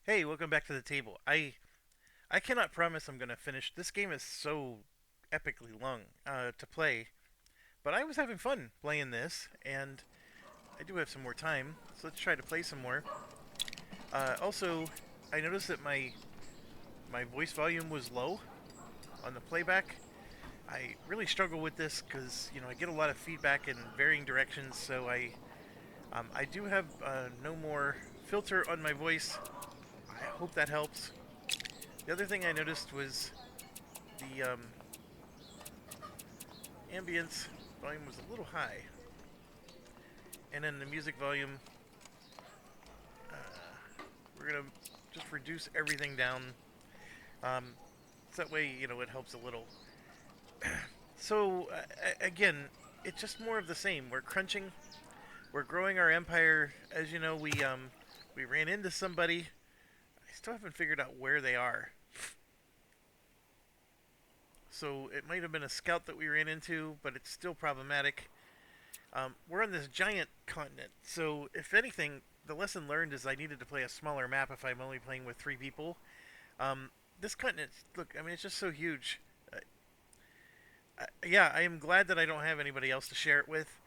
Hey, welcome back to the table. I cannot promise I'm gonna finish. This game is so epically long to play, but I was having fun playing this, and I do have some more time, so let's try to play some more. Also, I noticed that my voice volume was low on the playback. I really struggle with this because I get a lot of feedback in varying directions, so I do have no more filter on my voice. I hope that helps. The other thing I noticed was the ambience volume was a little high, and then the music volume, we're gonna just reduce everything down. Um, so that way, it helps a little. So again, it's just more of the same. We're crunching, we're growing our empire. As you know, we ran into somebody. I still haven't figured out where they are. So it might have been a scout that we ran into, but it's still problematic. We're on this giant continent, so if anything, the lesson learned is I needed to play a smaller map if I'm only playing with three people. Um, this continent, look, I mean, it's just so huge. Yeah, I am glad that I don't have anybody else to share it with,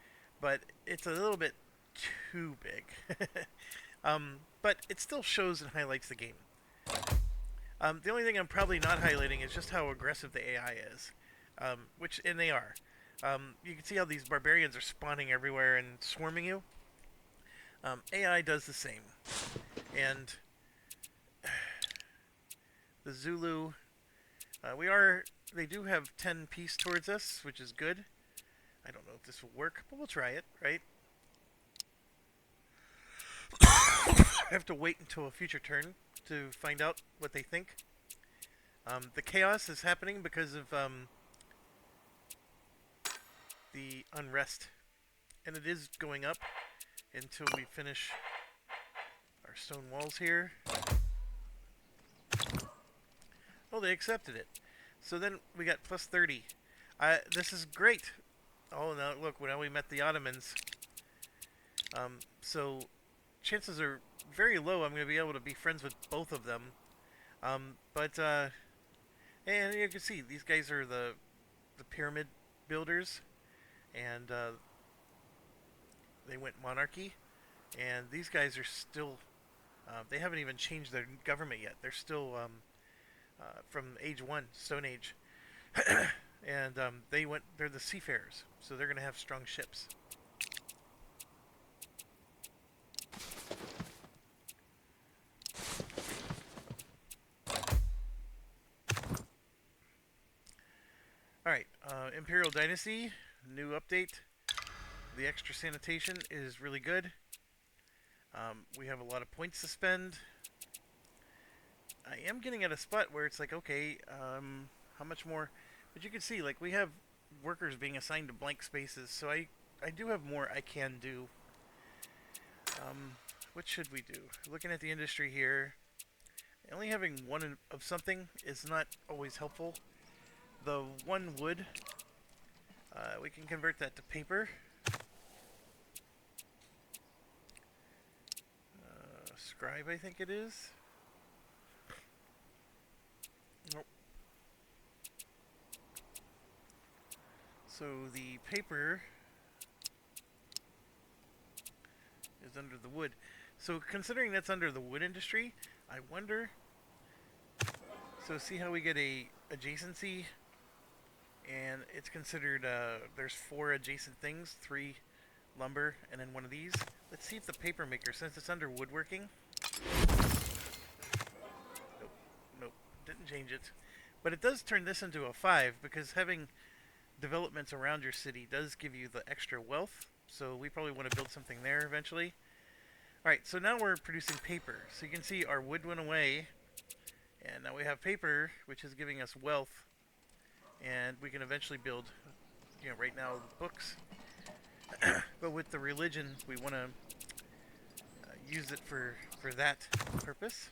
but it's a little bit too big. But it still shows and highlights the game. The only thing I'm probably not highlighting is just how aggressive the AI is, and they are. You can see how these barbarians are spawning everywhere and swarming you. AI does the same, and the Zulu, we are. They do have 10 peace towards us, which is good. I don't know if this will work, but we'll try it, right? I have to wait until a future turn to find out what they think. The chaos is happening because of the unrest, and it is going up until we finish our stone walls here. Oh, they accepted it. So then we got plus 30. This is great. Oh, now look, now we met the Ottomans. So chances are very low I'm going to be able to be friends with both of them. But and you can see these guys are the pyramid builders, and they went monarchy, and these guys are still. They haven't even changed their government yet. They're still from Age One, Stone Age, and they went. They're the seafarers, so they're going to have strong ships. All right, Imperial Dynasty, new update. The extra sanitation is really good. We have a lot of points to spend. I am getting at a spot where it's like, okay, how much more? But you can see, like, we have workers being assigned to blank spaces, so I do have more I can do. What should we do? Looking at the industry here, only having one of something is not always helpful. The one wood, we can convert that to paper. Scribe, I think it is. Nope. So the paper is under the wood. So considering that's under the wood industry, I wonder. So see how we get a adjacency, and it's considered. There's four adjacent things, three lumber, and then one of these. Let's see if the paper maker, since it's under woodworking. Nope, nope, didn't change it. But it does turn this into a 5 because having developments around your city does give you the extra wealth. So we probably want to build something there eventually. Alright, so now we're producing paper. So you can see our wood went away, and now we have paper, which is giving us wealth. And we can eventually build, right now, books. But with the religion, we want to use it for that purpose.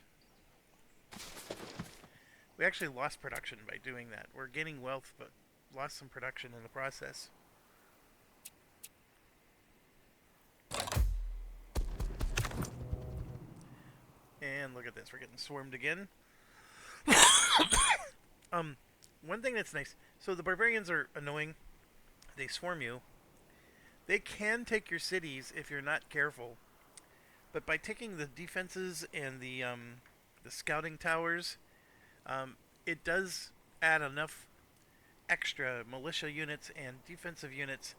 We actually lost production by doing that. We're gaining wealth, but lost some production in the process. And look at this, we're getting swarmed again. um, One thing that's nice. So the barbarians are annoying. They swarm you. They can take your cities if you're not careful. But by taking the defenses and the scouting towers, it does add enough extra militia units and defensive units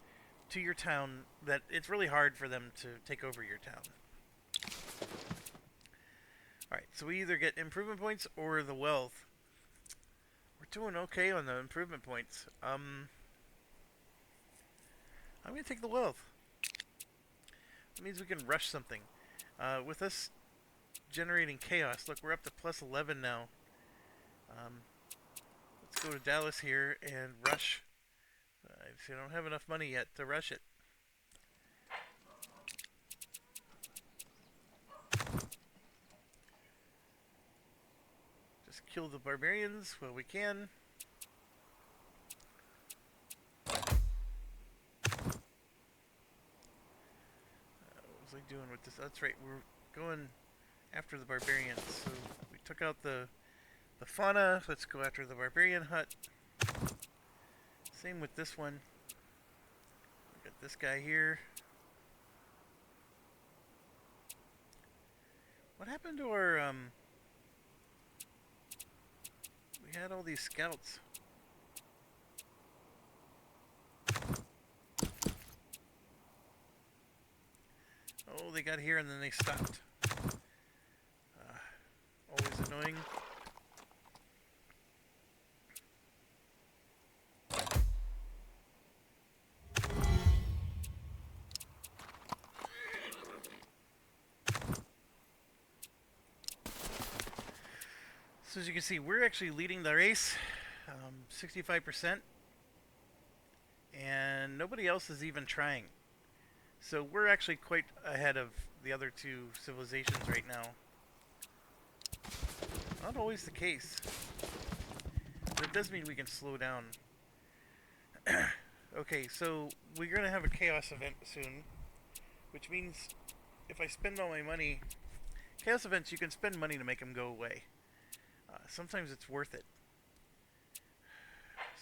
to your town that it's really hard for them to take over your town. Alright, so we either get improvement points or the wealth. We're doing okay on the improvement points. I'm going to take the wealth. That means we can rush something. With us generating chaos, look, we're up to plus 11 now. Let's go to Dallas here and rush. I don't have enough money yet to rush it. Just kill the barbarians while we can. What was I doing with this? That's right, we're going after the barbarians. So we took out the fauna. Let's go after the barbarian hut. Same with this one. We got this guy here. What happened to our we had all these scouts. Oh, they got here and then they stopped. Always annoying. So as you can see, we're actually leading the race, 65%, and nobody else is even trying. So we're actually quite ahead of the other two civilizations right now. Not always the case, but it does mean we can slow down. Okay, so we're going to have a chaos event soon, which means if I spend all my money... Chaos events, you can spend money to make them go away. Sometimes it's worth it.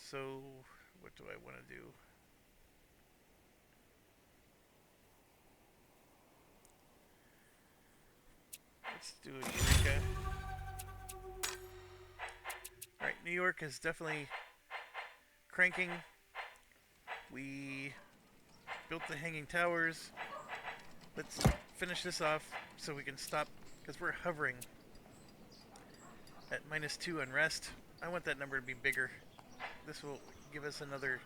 So, what do I want to do? Let's do Eureka. Alright, New York is definitely cranking. We built the hanging towers. Let's finish this off so we can stop, because we're hovering at -2 unrest. I want that number to be bigger. This will give us another...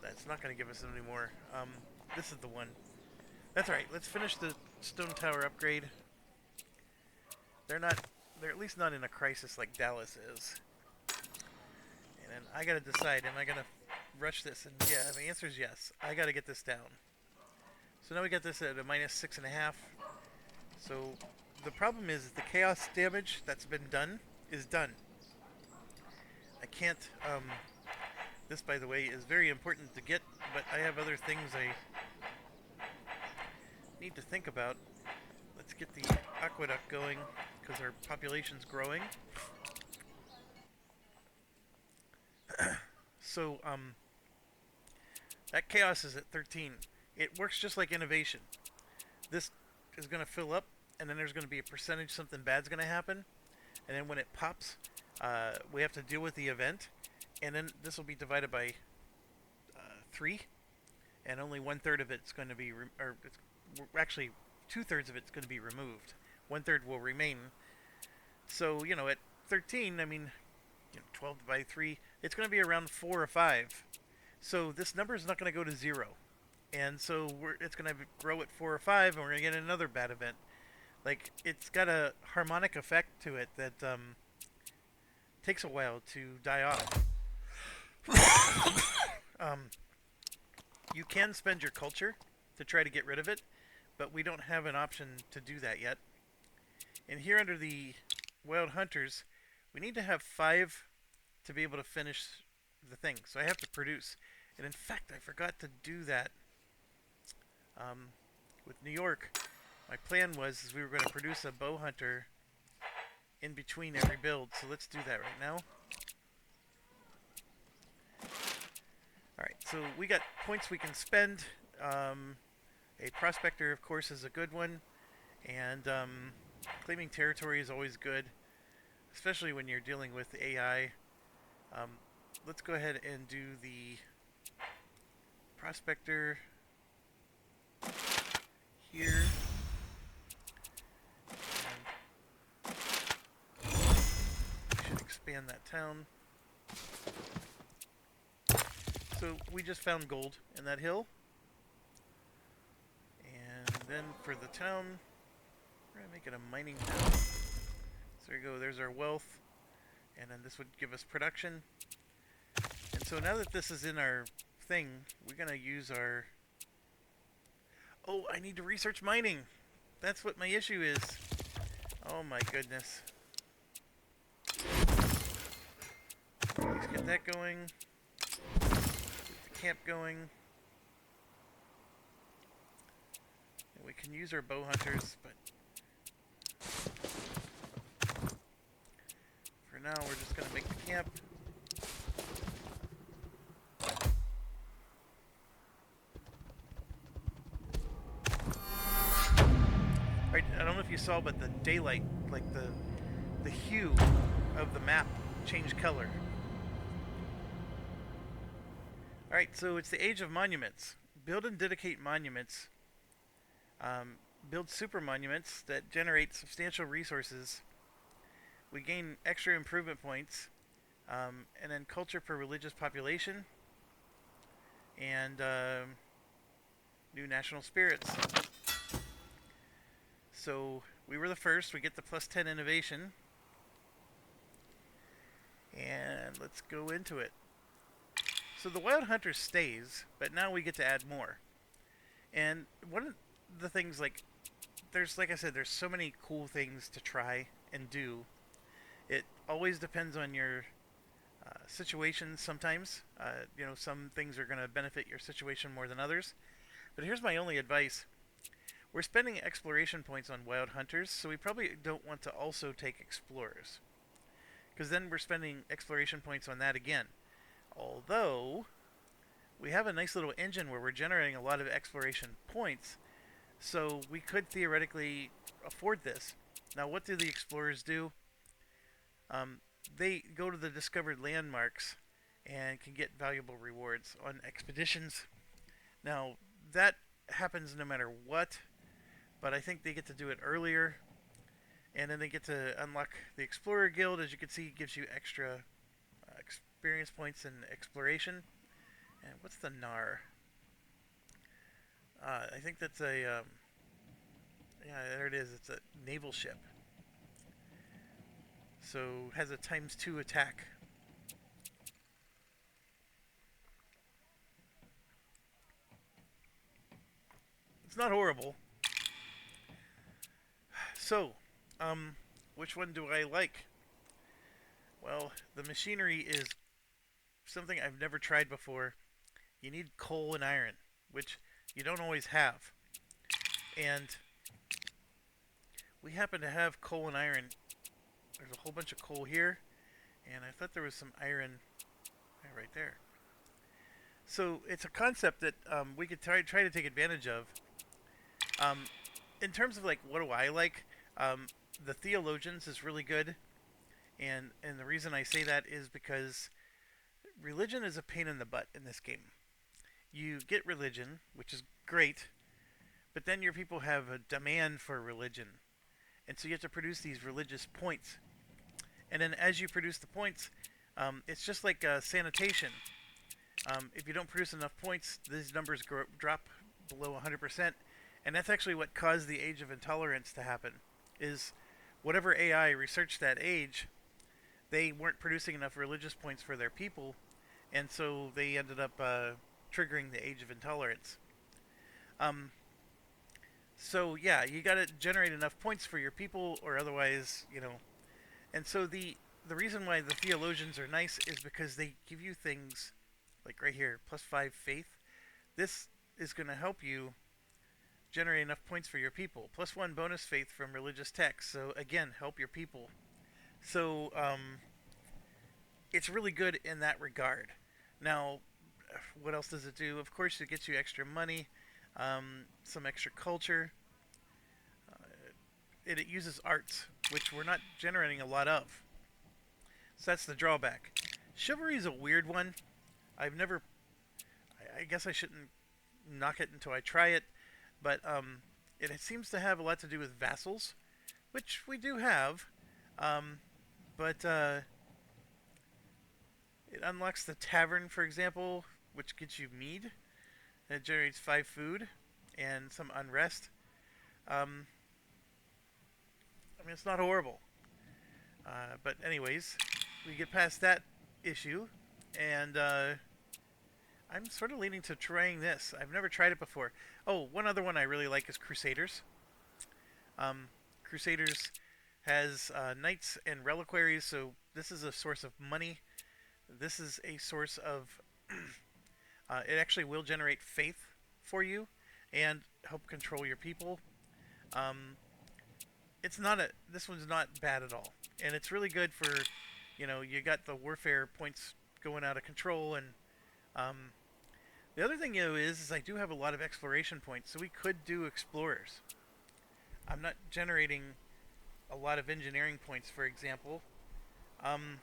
That's not going to give us any more. This is the one. That's alright. Let's finish the stone tower upgrade. They're at least not in a crisis like Dallas is. And then I got to decide, am I going to rush this? And yeah, the answer is yes. I got to get this down. So now we got this at a -6.5. So the problem is the chaos damage that's been done is done. I can't, this by the way is very important to get, but I have other things I need to think about. Let's get the aqueduct going, because our population's growing. So, that chaos is at 13. It works just like innovation. This is going to fill up, and then there's going to be a percentage something bad's going to happen, and then when it pops, we have to deal with the event, and then this will be divided by 3, and only 1/3 of it's going to be, actually 2/3 of it's going to be removed. 1/3 will remain. So, you know, at 13, I mean, 12 by 3, it's going to be around 4 or 5. So this number is not going to go to 0. And so it's going to grow at 4 or 5, and we're going to get another bad event. Like, it's got a harmonic effect to it that takes a while to die off. You can spend your culture to try to get rid of it, but we don't have an option to do that yet. And here under the Wild Hunters, we need to have 5 to be able to finish the thing. So I have to produce. And in fact, I forgot to do that with New York. My plan was is we were going to produce a bow hunter in between every build, so let's do that right now. Alright, so we got points we can spend. A prospector, of course, is a good one, and claiming territory is always good, especially when you're dealing with AI. Um, let's go ahead and do the prospector here. And we should expand that town. So we just found gold in that hill. And then for the town, we're going to make it a mining town. So there you go, there's our wealth. And then this would give us production. And so now that this is in our thing, we're going to use our... Oh, I need to research mining. That's what my issue is. Oh my goodness. Let's get that going. Get the camp going. And we can use our bow hunters, but for now we're just going to make the camp. Right, I don't know if you saw, but the daylight, like the hue of the map changed color. Alright, so it's the age of monuments. Build and dedicate monuments. Build super monuments that generate substantial resources. We gain extra improvement points. And then culture per religious population. And new national spirits. So we were the first. We get the plus 10 innovation. And let's go into it. So the Wild Hunter stays, but now we get to add more. And one of the things, like I said, there's so many cool things to try and do. It always depends on your situation sometimes. Some things are going to benefit your situation more than others. But here's my only advice. We're spending exploration points on Wild Hunters, so we probably don't want to also take Explorers. Because then we're spending exploration points on that again. Although, we have a nice little engine where we're generating a lot of exploration points, so we could theoretically afford this. Now, what do the explorers do? They go to the discovered landmarks and can get valuable rewards on expeditions. Now, that happens no matter what, but I think they get to do it earlier, and then they get to unlock the Explorer Guild. As you can see, it gives you extra experience points in exploration. And what's the NAR? I think that's a... yeah, there it is. It's a naval ship. So it has a ×2 attack. It's not horrible. So, which one do I like? Well, the machinery is something I've never tried before. You need coal and iron, which you don't always have. And we happen to have coal and iron. There's a whole bunch of coal here, and I thought there was some iron right there. So it's a concept that we could try to take advantage of. In terms of like what do I like, the Theologians is really good, and the reason I say that is because religion is a pain in the butt in this game. You get religion, which is great, but then your people have a demand for religion, and so you have to produce these religious points. And then as you produce the points, it's just like sanitation. If you don't produce enough points, these numbers drop below 100%, and that's actually what caused the Age of Intolerance to happen. Is whatever AI researched that age, they weren't producing enough religious points for their people, and so they ended up triggering the Age of Intolerance. So yeah, you got to generate enough points for your people, or otherwise, And so the reason why the Theologians are nice is because they give you things like right here, +5 faith. This is going to help you generate enough points for your people. +1 bonus faith from religious texts. So again, help your people. So it's really good in that regard. Now, what else does it do? Of course, it gets you extra money, some extra culture. It uses arts, which we're not generating a lot of. So that's the drawback. Chivalry is a weird one. I've never. I guess I shouldn't knock it until I try it, but it seems to have a lot to do with vassals, which we do have. Um, but it unlocks the tavern, for example, which gets you mead. It generates 5 food and some unrest. Um, I mean, it's not horrible. But anyways, we get past that issue, and I'm sort of leaning to trying this. I've never tried it before. Oh, one other one I really like is Crusaders. Crusaders has knights and reliquaries, so this is a source of money. This is a source of. It actually will generate faith for you and help control your people. Um, it's not a. This one's not bad at all, and it's really good for, you got the warfare points going out of control, and the other thing is I do have a lot of exploration points, so we could do explorers. I'm not generating a lot of engineering points, for example. Um,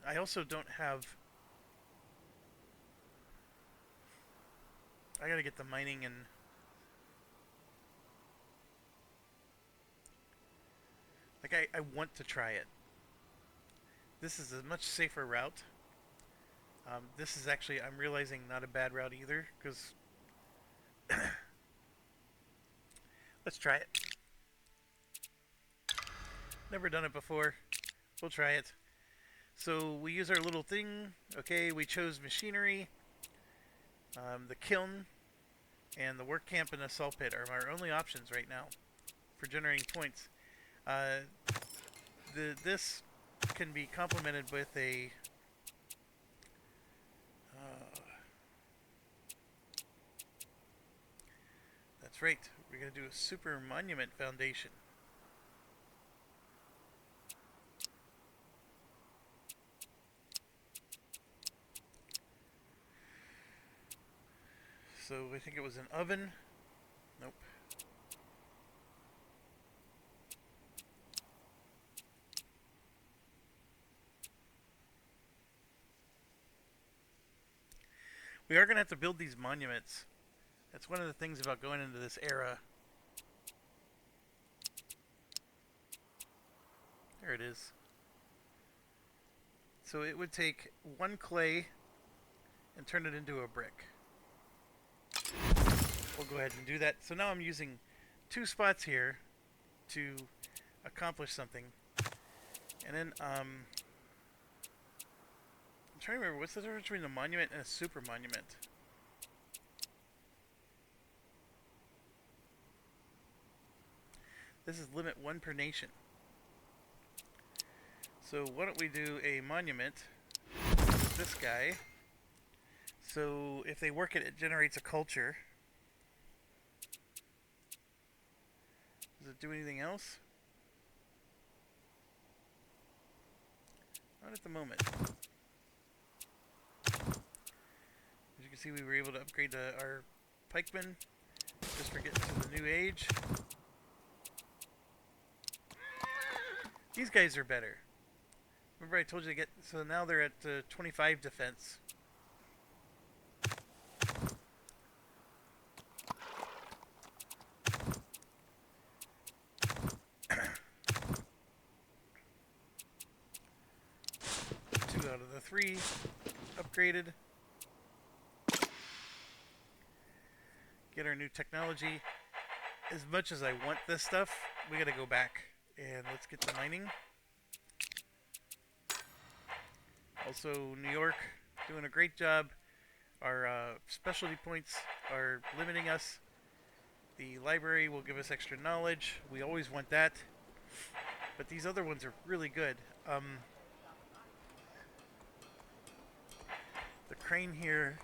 I also don't have. I gotta get the mining and. Like, I want to try it. This is a much safer route. This is actually, I'm realizing, not a bad route either, because. Let's try it. Never done it before. We'll try it. So we use our little thing. Okay, we chose machinery, the kiln, and the work camp and the salt pit are our only options right now for generating points. Uh, this can be complemented with a. That's right. We're going to do a super monument foundation. So I think it was an oven. Nope. We are going to have to build these monuments. That's one of the things about going into this era. There it is. So it would take 1 clay and turn it into a brick. We'll go ahead and do that. So now I'm using 2 spots here to accomplish something. And then, I'm trying to remember, what's the difference between a monument and a super monument? This is limit 1 per nation. So why don't we do a monument with this guy. So if they work it, it generates a culture. Does it do anything else? Not at the moment. As you can see, we were able to upgrade our pikemen just for getting to the new age. These guys are better. Remember I told you to get... So now they're at 25 defense. Two out of the 3 upgraded. Get our new technology. As much as I want this stuff, we gotta go back. And let's get the mining. Also, New York, doing a great job. Our specialty points are limiting us. The library will give us extra knowledge. We always want that. But these other ones are really good. the crane here.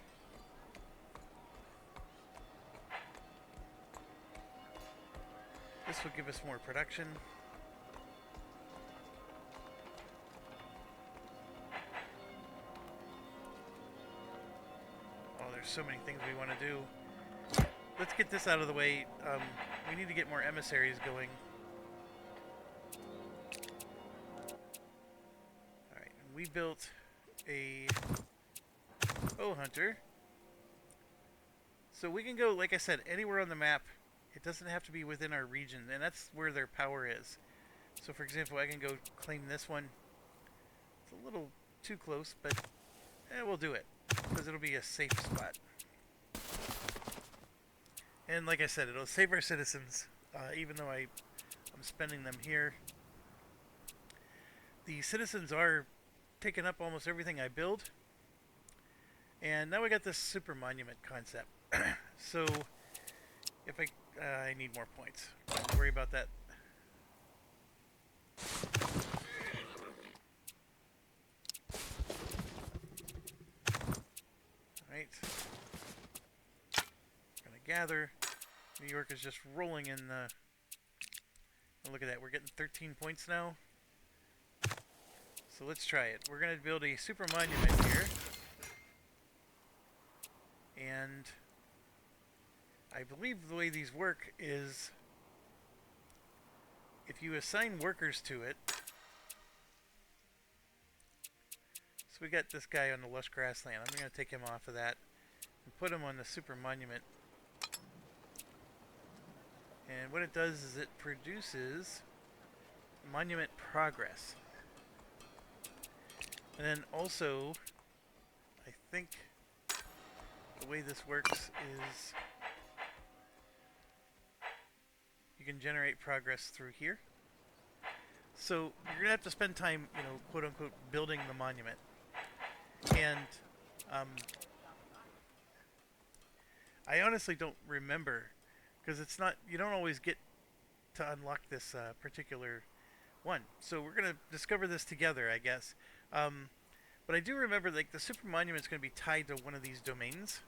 This will give us more production. Oh, there's so many things we want to do. Let's get this out of the way. We need to get more emissaries going. Alright, we built a bow hunter. So we can go, like I said, anywhere on the map. It doesn't have to be within our region, and that's where their power is. So for example, I can go claim this one. It's a little too close, but we'll do it, because it'll be a safe spot. And like I said, it'll save our citizens, even though I'm spending them here. The citizens are taking up almost everything I build. And now we got this super monument concept. So if I need more points. Don't worry about that. Alright. Gonna gather. New York is just rolling in the... Oh, look at that, we're getting 13 points now. So let's try it. We're gonna build a super monument here. And I believe the way these work is if you assign workers to it. So we got this guy on the lush grassland. I'm going to take him off of that and put him on the super monument. And what it does is it produces monument progress. And then also, I think the way this works is you can generate progress through here. So you're going to have to spend time, you know, quote unquote, building the monument. And I honestly don't remember, because it's not, you don't always get to unlock this particular one. So we're going to discover this together, I guess. But I do remember, like, the super monument is going to be tied to one of these domains,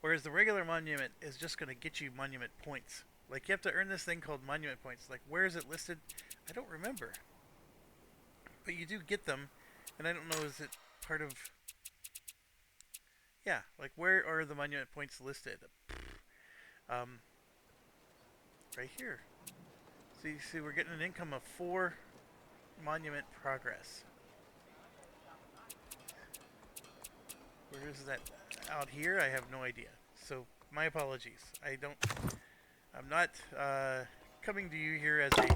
whereas the regular monument is just going to get you monument points. Like, you have to earn this thing called monument points. Like, where is it listed? I don't remember. But you do get them, and I don't know, is it part of... Yeah, like, where are the monument points listed? Right here. See, we're getting an income of 4 monument progress. Where is that? Out here? I have no idea. So, my apologies. I'm not coming to you here as a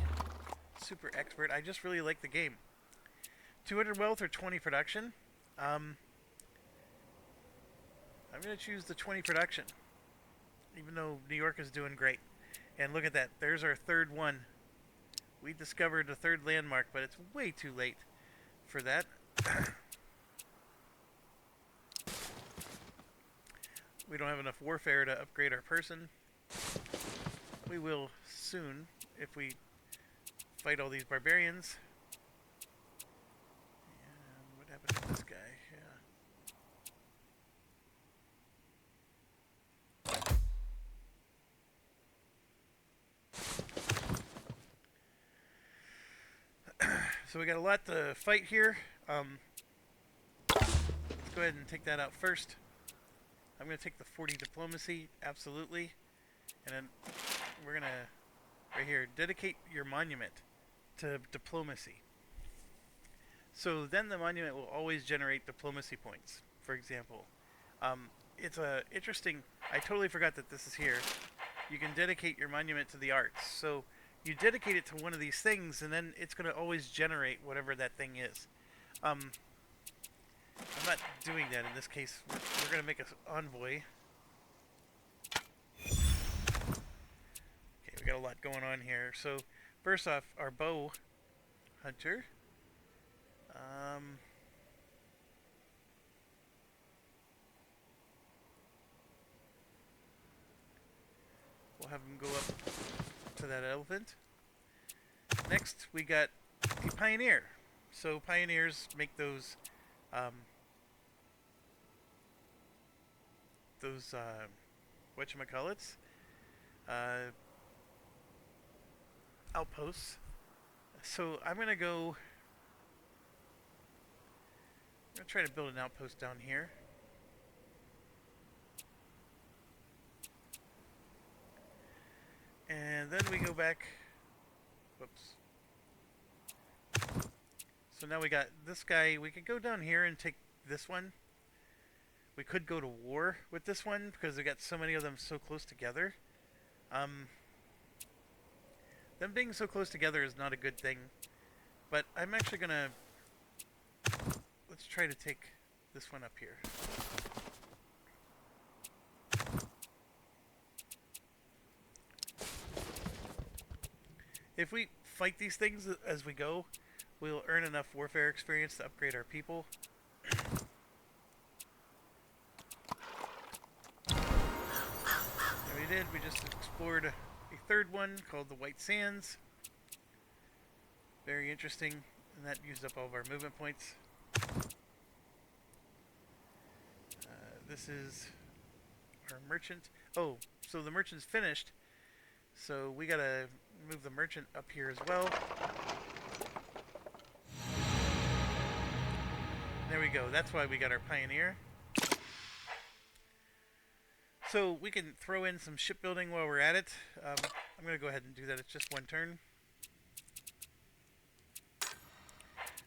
super expert. I just really like the game. 200 wealth or 20 production? I'm going to choose the 20 production, even though New York is doing great. And look at that. There's our third one. We discovered a third landmark, but it's way too late for that. We don't have enough warfare to upgrade our person. We will soon if we fight all these barbarians. And what happened to this guy? Yeah. So we got a lot to fight here. Let's go ahead and take that out first. I'm going to take the 40 diplomacy, absolutely. And then we're going to, right here, dedicate your monument to diplomacy. So then the monument will always generate diplomacy points, for example. It's interesting, I totally forgot that this is here. You can dedicate your monument to the arts. So you dedicate it to one of these things, and then it's going to always generate whatever that thing is. I'm not doing that in this case. We're going to make an envoy. Okay, we got a lot going on here. So, first off, our bow hunter. We'll have him go up to that elephant. Next, we got the pioneer. So, pioneers make those those whatchamacallits, uh, outposts. So I'm gonna go. I'm gonna try to build an outpost down here. And then we go back. Whoops. So now we got this guy. We could go down here and take this one. We could go to war with this one because we got so many of them so close together. Um, them being so close together is not a good thing. But I'm actually gonna... Let's try to take this one up here. If we fight these things as we go, we'll earn enough warfare experience to upgrade our people. And we did. We just explored a third one called the White Sands. Very interesting. And that used up all of our movement points. This is our merchant. Oh, so the merchant's finished. So we gotta move the merchant up here as well. There we go. That's why we got our pioneer. So we can throw in some shipbuilding while we're at it. I'm going to go ahead and do that. It's just one turn.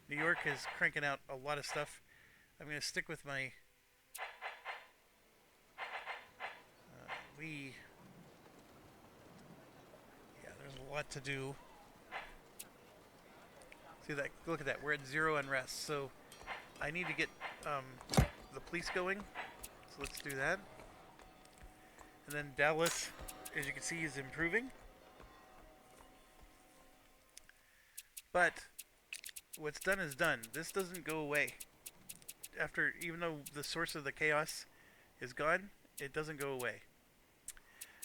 New York is cranking out a lot of stuff. I'm going to stick with my... Yeah, there's a lot to do. See that? Look at that. We're at 0 unrest. So I need to get the police going. So let's do that. And then Dallas, as you can see, is improving. But what's done is done. This doesn't go away. After, even though the source of the chaos is gone, it doesn't go away.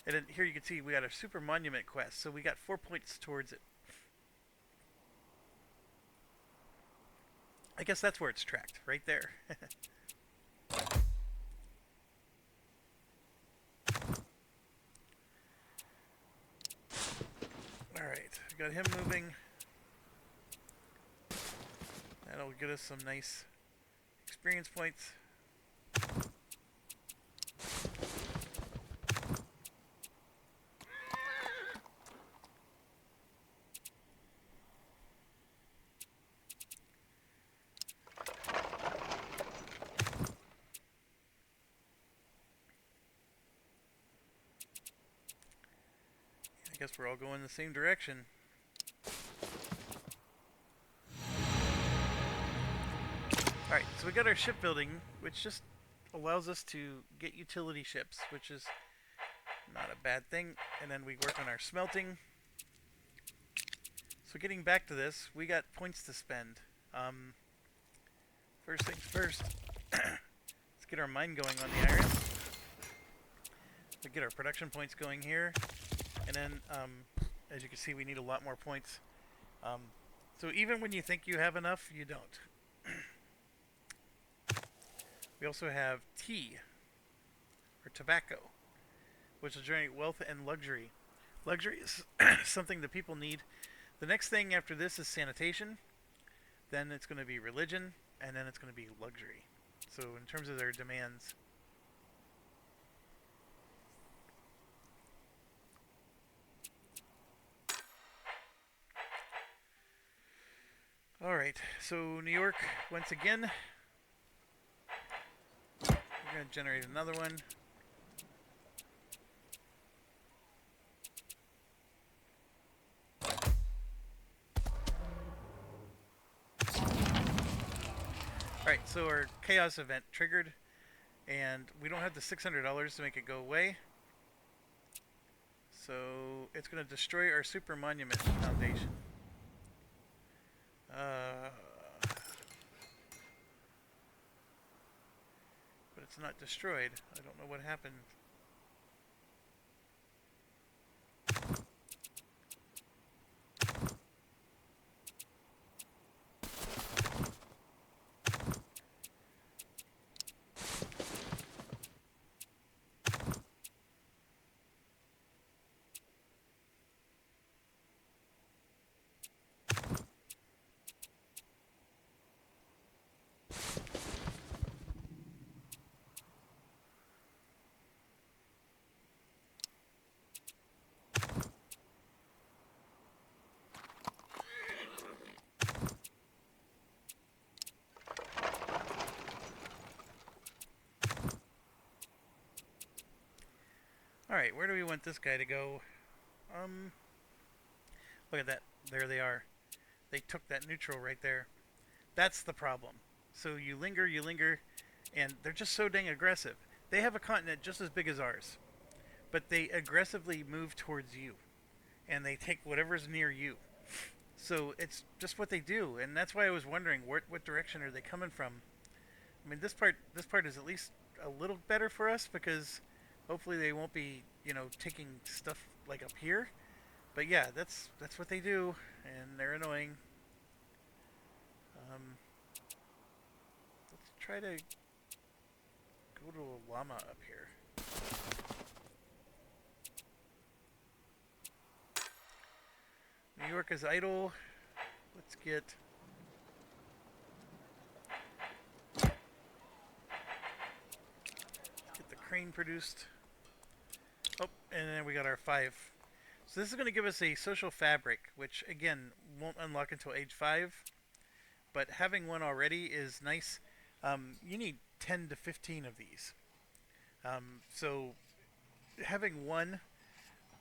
And then here you can see we got a super monument quest, so we got 4 points towards it. I guess that's where it's tracked, right there. Alright, we got him moving. That'll get us some nice experience points. I guess we're all going the same direction. Alright, so we got our shipbuilding, which just allows us to get utility ships, which is not a bad thing. And then we work on our smelting. So getting back to this, we got points to spend. First things first, let's get our mine going on the iron. We get our production points going here. And then, as you can see, we need a lot more points. So even when you think you have enough, you don't. We also have tea, or tobacco, which will generate wealth and luxury. Luxury is something that people need. The next thing after this is sanitation. Then it's going to be religion, and then it's going to be luxury. So in terms of their demands... Alright, so New York, once again, we're going to generate another one. Alright, so our chaos event triggered, and we don't have the $600 to make it go away. So it's going to destroy our super monument foundation. But it's not destroyed. I don't know what happened. Alright, where do we want this guy to go? Um, Look at that. There they are. They took that neutral right there. That's the problem. So you linger, and they're just so dang aggressive. They have a continent just as big as ours, but they aggressively move towards you, and they take whatever's near you. So it's just what they do, and that's why I was wondering what direction are they coming from. I mean, this part is at least a little better for us because hopefully they won't be taking stuff like up here. But yeah, that's what they do, and they're annoying. Um, let's try to go to a llama up here. New York is idle. Let's get the crane produced. Oh, and then we got our 5. So this is going to give us a social fabric, which again won't unlock until age 5. But having one already is nice. You need 10 to 15 of these. So having one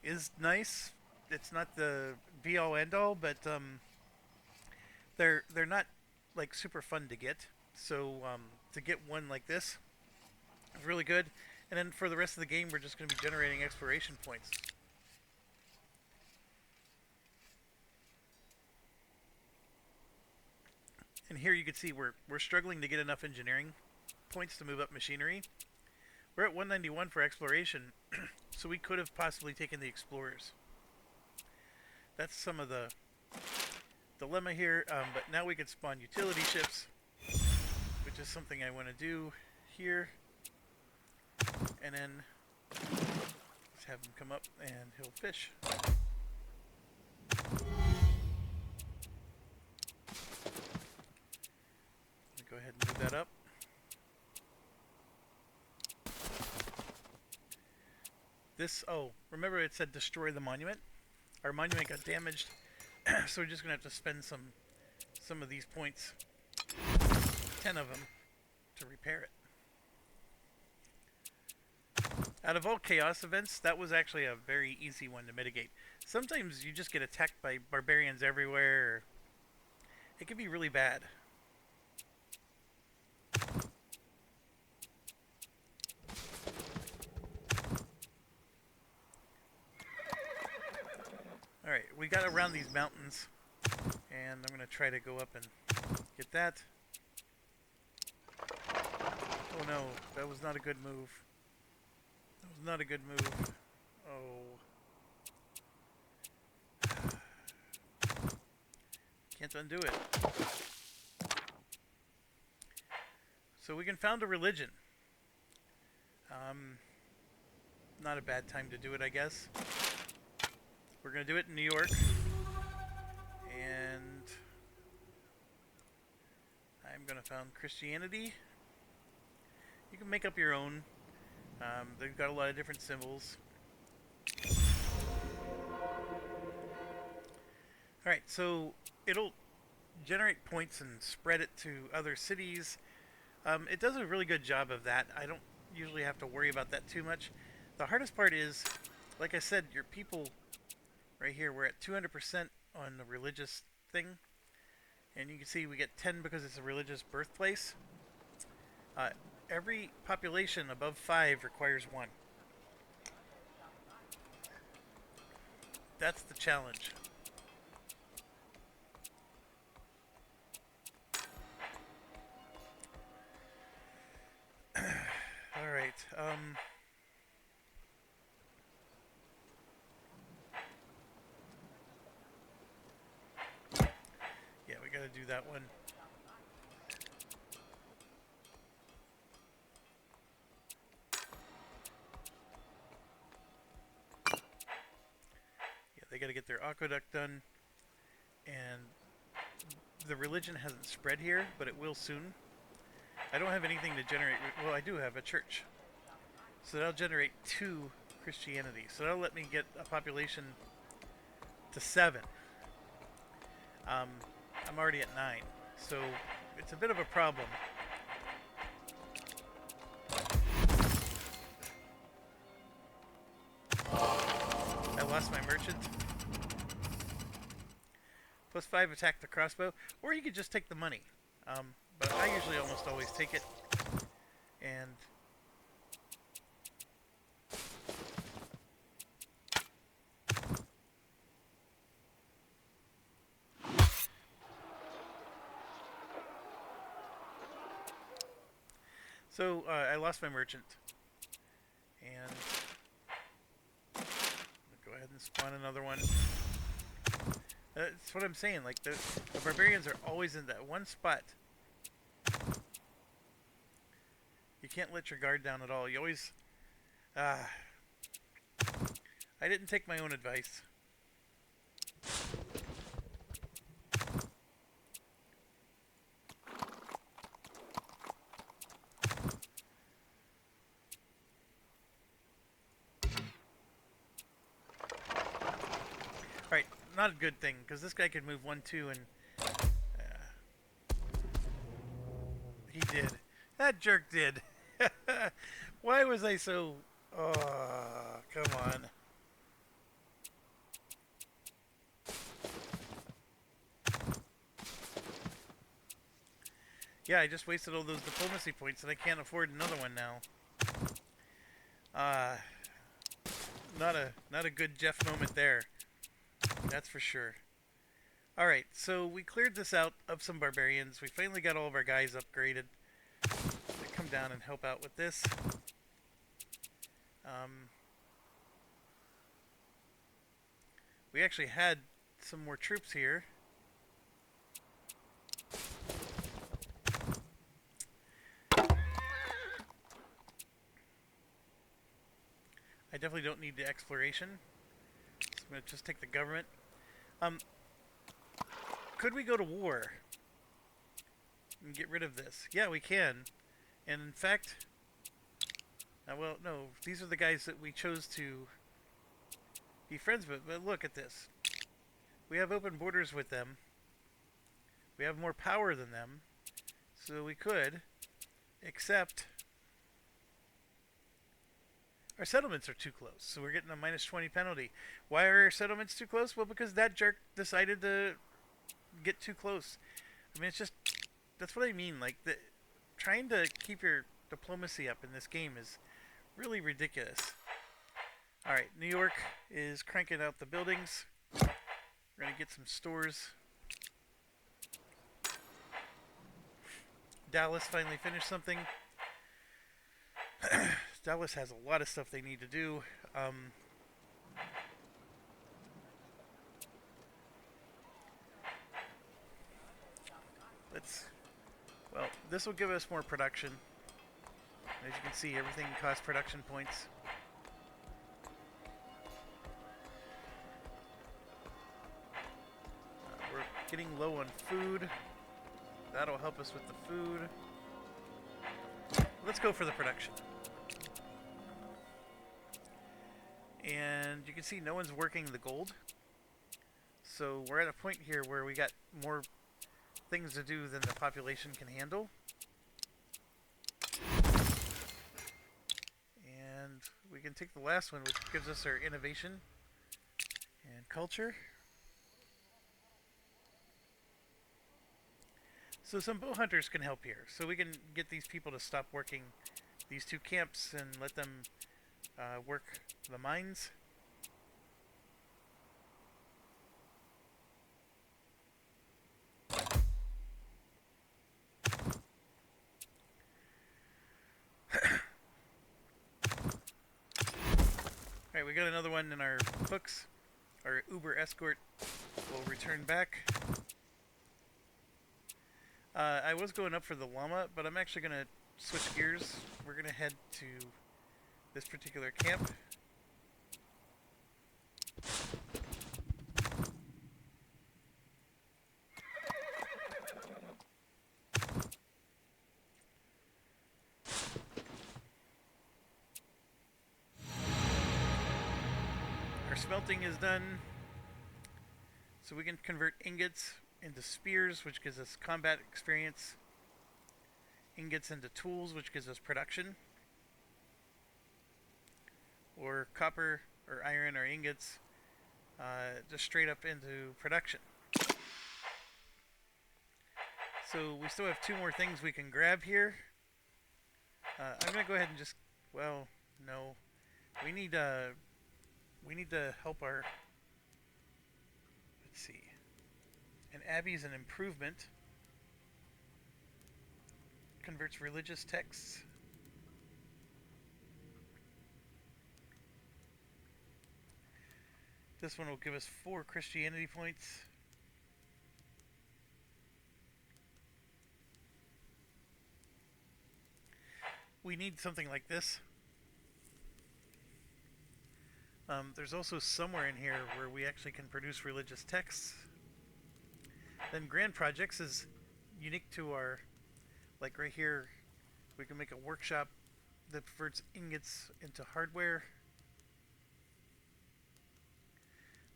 is nice. It's not the be all end all, but they're not like super fun to get. So to get one like this is really good. And then for the rest of the game, we're just going to be generating exploration points. And here you can see we're struggling to get enough engineering points to move up machinery. We're at 191 for exploration, so we could have possibly taken the explorers. That's some of the dilemma here, but now we can spawn utility ships, which is something I want to do here. And then let's have him come up and he'll fish. Go ahead and move that up. Remember it said destroy the monument? Our monument got damaged, so we're just going to have to spend some of these points, 10 of them, to repair it. Out of all chaos events, that was actually a very easy one to mitigate. Sometimes you just get attacked by barbarians everywhere. It can be really bad. Alright, we got around these mountains, and I'm going to try to go up and get that. Oh no, that was not a good move. That was not a good move. Oh. Can't undo it. So we can found a religion. Not a bad time to do it, I guess. We're going to do it in New York. And I'm going to found Christianity. You can make up your own. They've got a lot of different symbols. Alright, so it'll generate points and spread it to other cities. It does a really good job of that. I don't usually have to worry about that too much. The hardest part is, like I said, your people right here, we're at 200% on the religious thing. And you can see we get 10 because it's a religious birthplace. Every population above 5 requires 1. That's the challenge. Alright, yeah, we gotta do that one. Yeah, they gotta get their aqueduct done. And the religion hasn't spread here, but it will soon. I don't have anything to generate. Well, I do have a church. So that'll generate 2 Christianity. So that'll let me get a population to 7. I'm already at 9. So it's a bit of a problem. lost my merchant. +5 attack the crossbow, or you could just take the money. But I usually almost always take it. And so I lost my merchant. And go ahead and spawn another one. That's what I'm saying. Like the barbarians are always in that one spot. You can't let your guard down at all. You always. I didn't take my own advice. Alright, not a good thing, because this guy could move 1, 2, and... he did. That jerk did. Why was I so... Oh, come on. Yeah, I just wasted all those diplomacy points, and I can't afford another one now. Not a good Jeff moment there. That's for sure. Alright, so we cleared this out of some barbarians. We finally got all of our guys upgraded. They come down and help out with this. We actually had some more troops here. I definitely don't need the exploration. So I'm going to just take the government. Could we go to war and get rid of this? Yeah, we can. And in fact, well, no, these are the guys that we chose to be friends with. But look at this. We have open borders with them. We have more power than them. So we could, except our settlements are too close. So we're getting a -20 penalty. Why are our settlements too close? Well, because that jerk decided to get too close. I mean, it's just, that's what I mean. Like, trying to keep your diplomacy up in this game is really ridiculous. Alright, New York is cranking out the buildings. We're going to get some stores. Dallas finally finished something. Dallas has a lot of stuff they need to do. Well, this will give us more production. As you can see, everything costs production points. We're getting low on food. That'll help us with the food. Let's go for the production. And you can see no one's working the gold. So we're at a point here where we got more things to do than the population can handle. And we can take the last one, which gives us our innovation and culture. So some bow hunters can help here. So we can get these people to stop working these 2 camps and let them work the mines. Alright, we got another one in our books. Our Uber escort will return back. I was going up for the llama, but I'm actually going to switch gears. We're going to head to this particular camp. Our smelting is done. So we can convert ingots into spears, which gives us combat experience. Ingots into tools, which gives us production. Or copper or iron or ingots just straight up into production. So we still have two more things we can grab here. I'm gonna go ahead and just, well, no, we need to help our. Let's see. And Abby's an improvement. Converts religious texts. This one will give us 4 Christianity points. We need something like this. There's also somewhere in here where we actually can produce religious texts. Then Grand Projects is unique to our, like right here, we can make a workshop that converts ingots into hardware.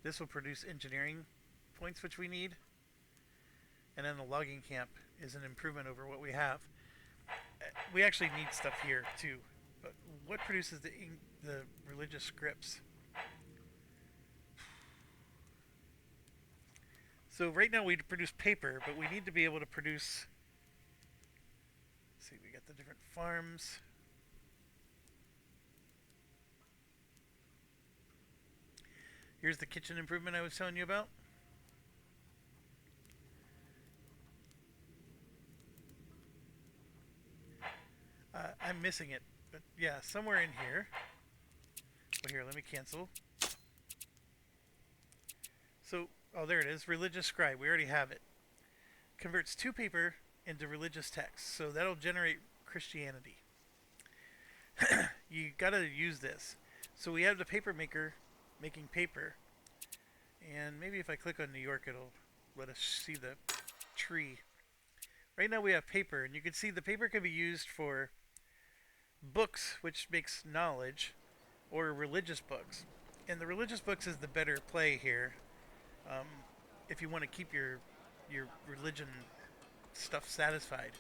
This will produce engineering points, which we need. And then the logging camp is an improvement over what we have. We actually need stuff here too. But what produces the religious scripts? So right now we produce paper, but we need to be able to produce. Let's see, we got the different farms. Here's the kitchen improvement I was telling you about. I'm missing it, but yeah, somewhere in here. Well, here, let me cancel. So, oh, there it is. Religious scribe. We already have it. Converts 2 paper into religious text. So that'll generate Christianity. You gotta use this. So we have the paper maker making paper. And maybe if I click on New York, it'll let us see the tree. Right now we have paper, and you can see the paper can be used for books, which makes knowledge, or religious books. And the religious books is the better play here. If you want to keep your religion stuff satisfied.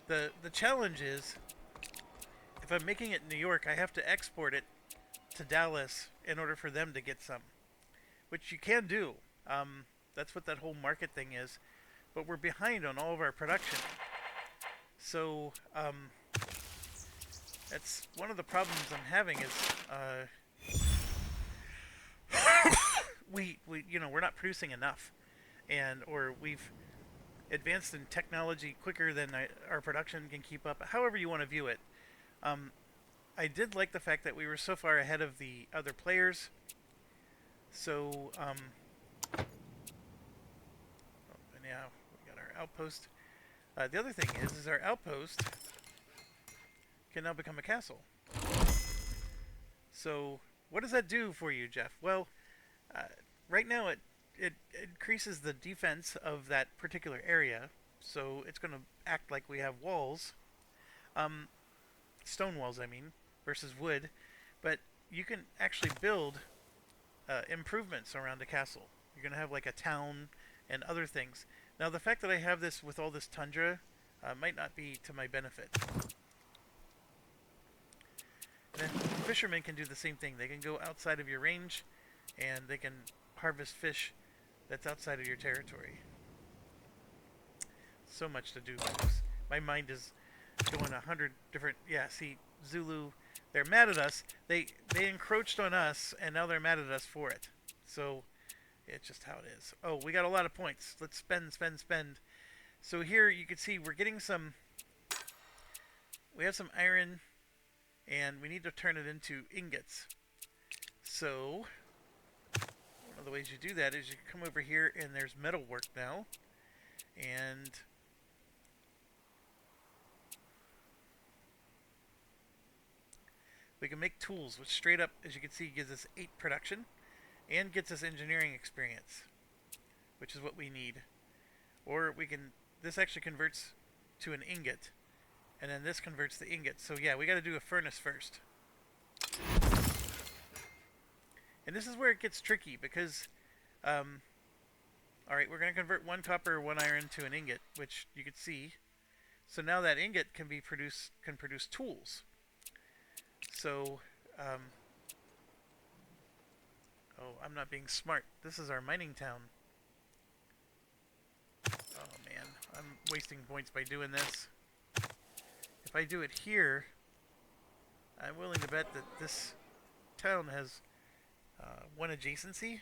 The challenge is, if I'm making it in New York, I have to export it to Dallas in order for them to get some, which you can do. That's what that whole market thing is. But we're behind on all of our production. So that's one of the problems I'm having is we we're not producing enough, or we've advanced in technology quicker than our production can keep up. However you want to view it. I did like the fact that we were so far ahead of the other players. So and yeah, we got our outpost. The other thing is our outpost can now become a castle. So what does that do for you, Jeff? Well, right now it increases the defense of that particular area. So it's going to act like we have walls, stone walls, I mean, versus wood. But you can actually build improvements around a castle. You're going to have like a town and other things. Now, the fact that I have this with all this tundra might not be to my benefit. And then fishermen can do the same thing. They can go outside of your range, and they can harvest fish that's outside of your territory. So much to do, folks. My mind is going 100 different. Yeah, see, Zulu, they're mad at us. They encroached on us, and now they're mad at us for it. So it's just how it is. Oh, we got a lot of points. Let's spend. So here you can see we're getting some. We have some iron, and we need to turn it into ingots. So one of the ways you do that is you come over here, and there's metal work now, and we can make tools, which straight up, as you can see, gives us 8 production and gets us engineering experience, which is what we need. Or we can, this actually converts to an ingot, and then this converts the ingot. So yeah, we got to do a furnace first. And this is where it gets tricky because, alright, we're going to convert 1 copper, 1 iron to an ingot, which you can see. So now that ingot can produce tools. So, oh, I'm not being smart. This is our mining town. Oh man, I'm wasting points by doing this. If I do it here, I'm willing to bet that this town has one adjacency.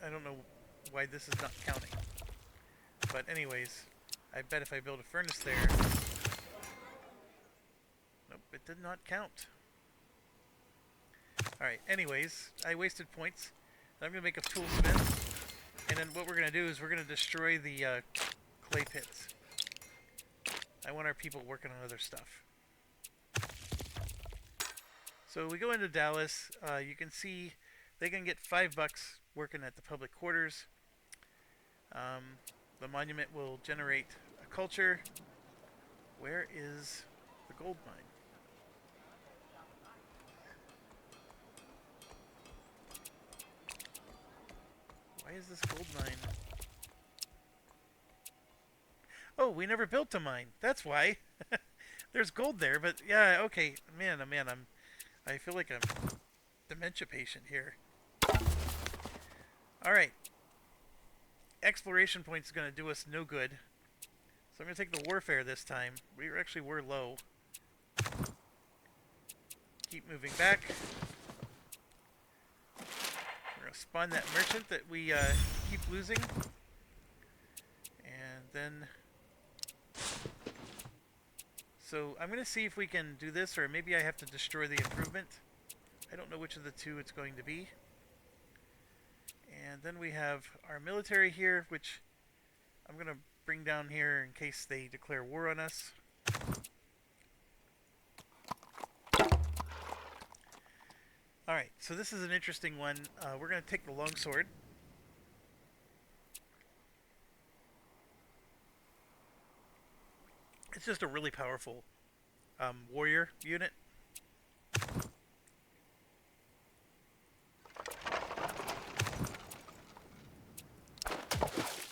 I don't know why this is not counting. But anyways, I bet if I build a furnace there... Nope, it did not count. Alright, anyways, I wasted points. I'm going to make a toolsmith. And then what we're going to do is we're going to destroy the clay pits. I want our people working on other stuff. So we go into Dallas. You can see they can get $5 working at the public quarters. The monument will generate a culture. Where is the gold mine? Why is this gold mine? Oh, we never built a mine. That's why. There's gold there, but yeah, okay. Man, oh man, I feel like I'm dementia patient here. Alright. Exploration points is going to do us no good. So I'm going to take the warfare this time. We actually were low. Keep moving back. We're going to spawn that merchant that we keep losing. And then... So I'm going to see if we can do this, or maybe I have to destroy the improvement. I don't know which of the two it's going to be. And then we have our military here, which I'm going to bring down here in case they declare war on us. Alright, so this is an interesting one. We're going to take the longsword. It's just a really powerful warrior unit.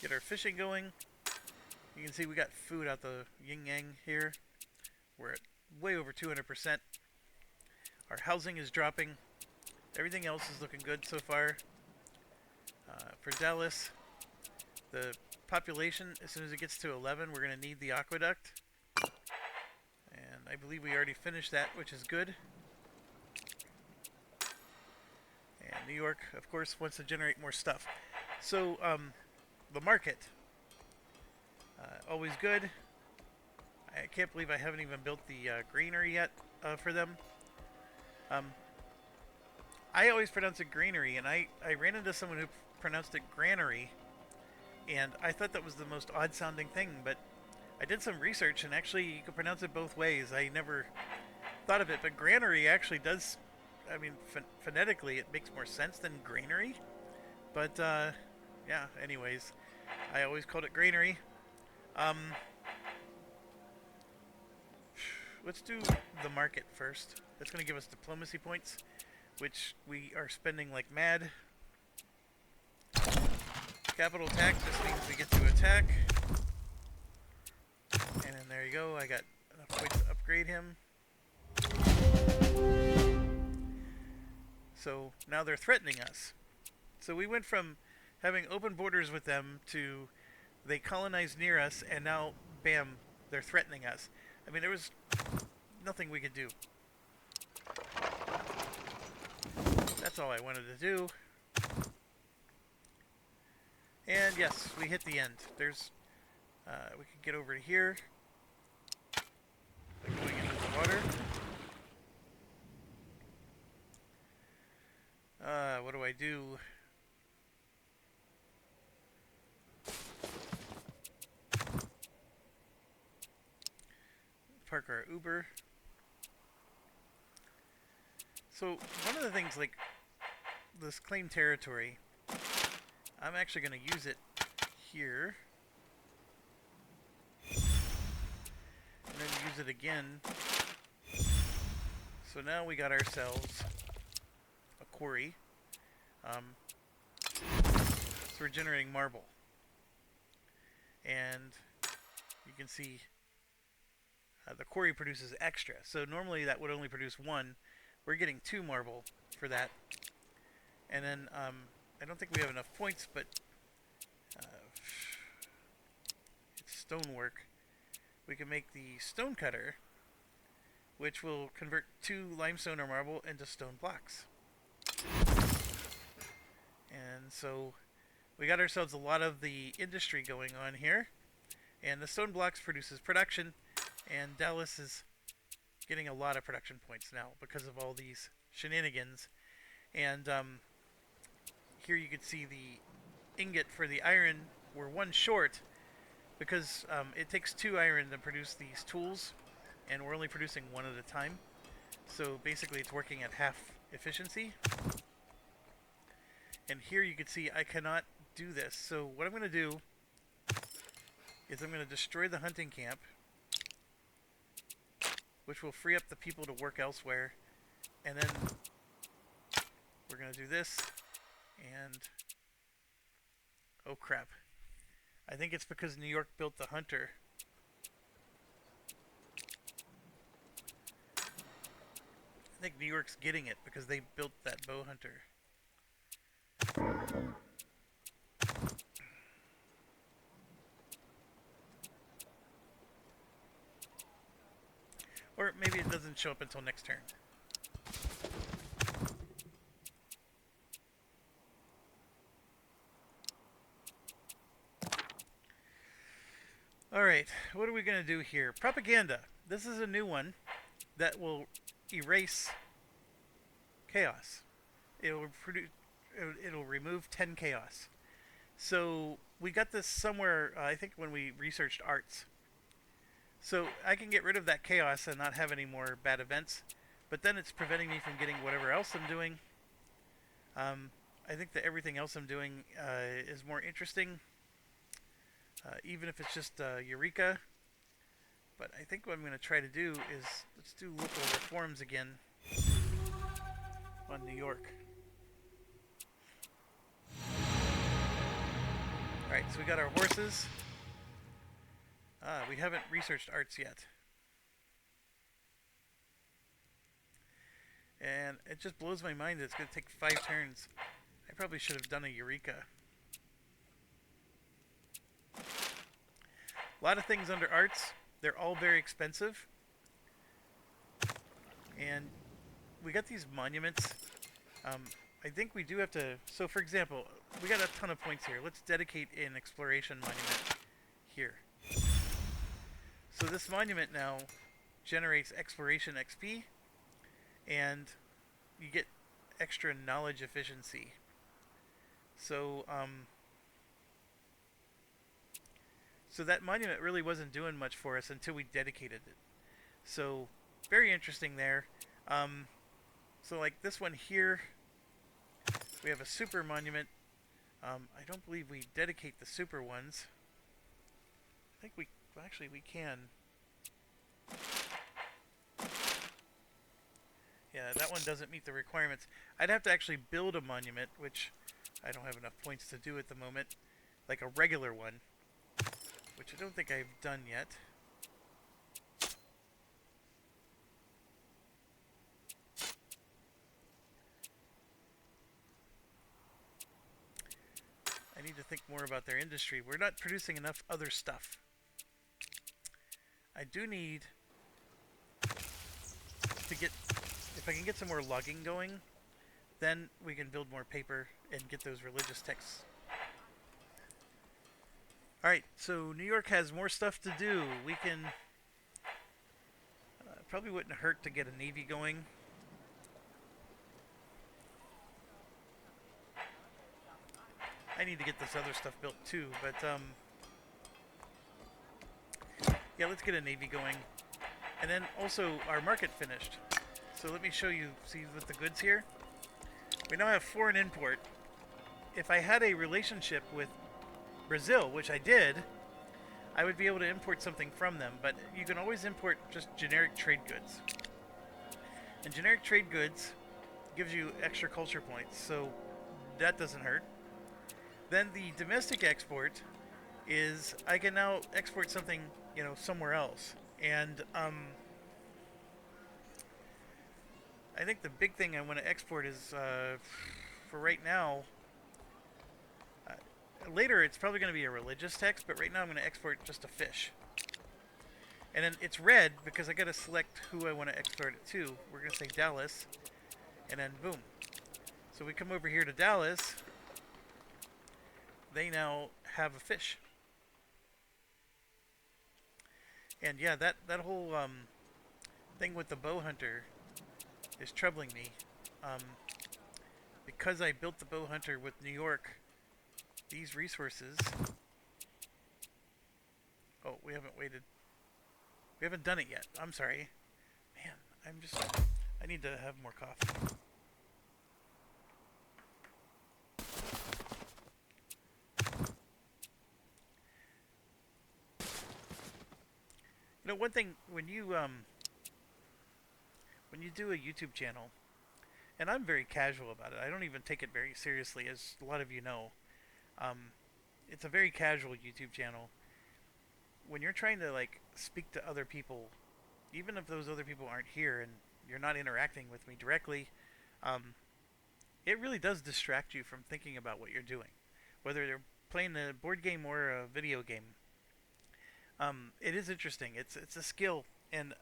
Get our fishing going. You can see we got food out the yin-yang here. We're at way over 200%. Our housing is dropping. Everything else is looking good so far. For Dallas, the population, as soon as it gets to 11, we're going to need the aqueduct. And I believe we already finished that, which is good. And New York, of course, wants to generate more stuff. So, the market. Always good. I can't believe I haven't even built the granary yet for them. I always pronounce it granary, and I ran into someone who pronounced it granary, and I thought that was the most odd-sounding thing, but I did some research, and actually you can pronounce it both ways. I never thought of it, but granary actually does, I mean, phonetically it makes more sense than granary, but yeah, anyways, I always called it granary. Let's do the market first. That's going to give us diplomacy points, which we are spending like mad. Capital attack just means we get to attack. And then there you go, I got enough points to upgrade him. So now they're threatening us. So we went from having open borders with them to they colonized near us, and now, bam, they're threatening us. I mean, there was nothing we could do. That's all I wanted to do. And yes, we hit the end. There's, we can get over to here. By going into the water. What do I do? Park our Uber. So one of the things, like this claim territory, I'm actually going to use it here, and then use it again. So now we got ourselves a quarry. So we're generating marble, and you can see the quarry produces extra. So normally that would only produce one. We're getting 2 marble for that. And then I don't think we have enough points, but uh, it's stonework. We can make the stone cutter, which will convert 2 limestone or marble into stone blocks. And so we got ourselves a lot of the industry going on here. And the stone blocks produces production, and Dallas is getting a lot of production points now because of all these shenanigans. And here you can see the ingot for the iron. We're 1 short because it takes 2 iron to produce these tools, and we're only producing 1 at a time. So basically it's working at half efficiency. And here you can see I cannot do this. So what I'm going to do is I'm going to destroy the hunting camp, which will free up the people to work elsewhere. And then we're going to do this, and oh crap. I think it's because New York built the hunter. I think New York's getting it because they built that bow hunter. Or maybe it doesn't show up until next turn. Alright, what are we going to do here? Propaganda. This is a new one that will erase chaos. It'll remove 10 chaos. So we got this somewhere, I think when we researched arts. So I can get rid of that chaos and not have any more bad events, but then it's preventing me from getting whatever else I'm doing. I think that everything else I'm doing is more interesting, even if it's just Eureka. But I think what I'm going to try to do is, let's do local reforms again on New York. Alright, so we got our horses. We haven't researched arts yet. And it just blows my mind that it's going to take 5 turns. I probably should have done a Eureka. A lot of things under arts. They're all very expensive. And we got these monuments. I think we do have to... So for example, we got a ton of points here. Let's dedicate an exploration monument here. So this monument now generates exploration XP, and you get extra knowledge efficiency. So, so that monument really wasn't doing much for us until we dedicated it. So, very interesting there. So like this one here, we have a super monument. I don't believe we dedicate the super ones. I think we... Actually, we can. Yeah, that one doesn't meet the requirements. I'd have to actually build a monument, which I don't have enough points to do at the moment. Like a regular one, which I don't think I've done yet. I need to think more about their industry. We're not producing enough other stuff. I do need to get, if I can get some more logging going, then we can build more paper and get those religious texts. Alright, so New York has more stuff to do. We can, probably wouldn't hurt to get a navy going. I need to get this other stuff built too, but yeah, let's get a navy going. And then also our market finished. So let me show you, see with the goods here. We now have foreign import. If I had a relationship with Brazil, which I did, I would be able to import something from them. But you can always import just generic trade goods. And generic trade goods gives you extra culture points, so that doesn't hurt. Then the domestic export is I can now export something, you know, somewhere else. And I think the big thing I want to export is, for right now, uh, later it's probably going to be a religious text, but right now I'm going to export just a fish. And then it's red because I got to select who I want to export it to. We're going to say Dallas, and then boom. So we come over here to Dallas. They now have a fish. And yeah, that whole thing with the bow hunter is troubling me. Um, because I built the bow hunter with New York, these resources. Oh, we haven't waited. We haven't done it yet. I'm sorry. Man, I need to have more coffee. You know, one thing when you do a YouTube channel, and I'm very casual about it. I don't even take it very seriously, as a lot of you know. Um, it's a very casual YouTube channel. When you're trying to like speak to other people, even if those other people aren't here and you're not interacting with me directly, um, it really does distract you from thinking about what you're doing, whether they're playing a board game or a video game. It is interesting. It's a skill, and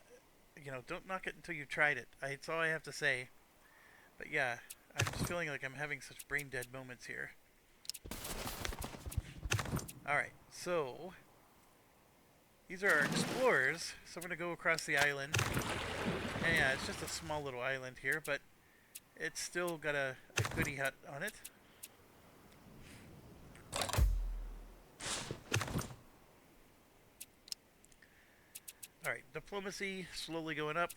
you know, don't knock it until you've tried it. It's all I have to say. But yeah, I'm just feeling like I'm having such brain dead moments here. All right, so these are our explorers. So we're gonna go across the island. And yeah, it's just a small little island here, but it's still got a goodie hut on it. Alright, diplomacy slowly going up.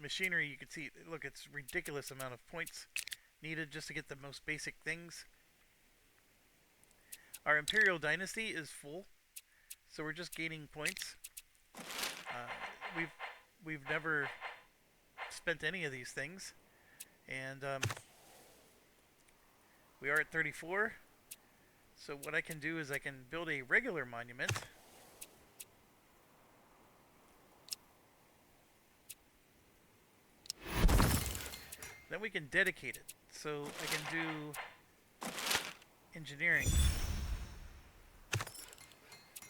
Machinery, you can see, look, it's ridiculous amount of points needed just to get the most basic things. Our Imperial Dynasty is full, so we're just gaining points. Uh, we've never spent any of these things, and we are at 34. So what I can do is I can build a regular monument. Then we can dedicate it. So I can do engineering.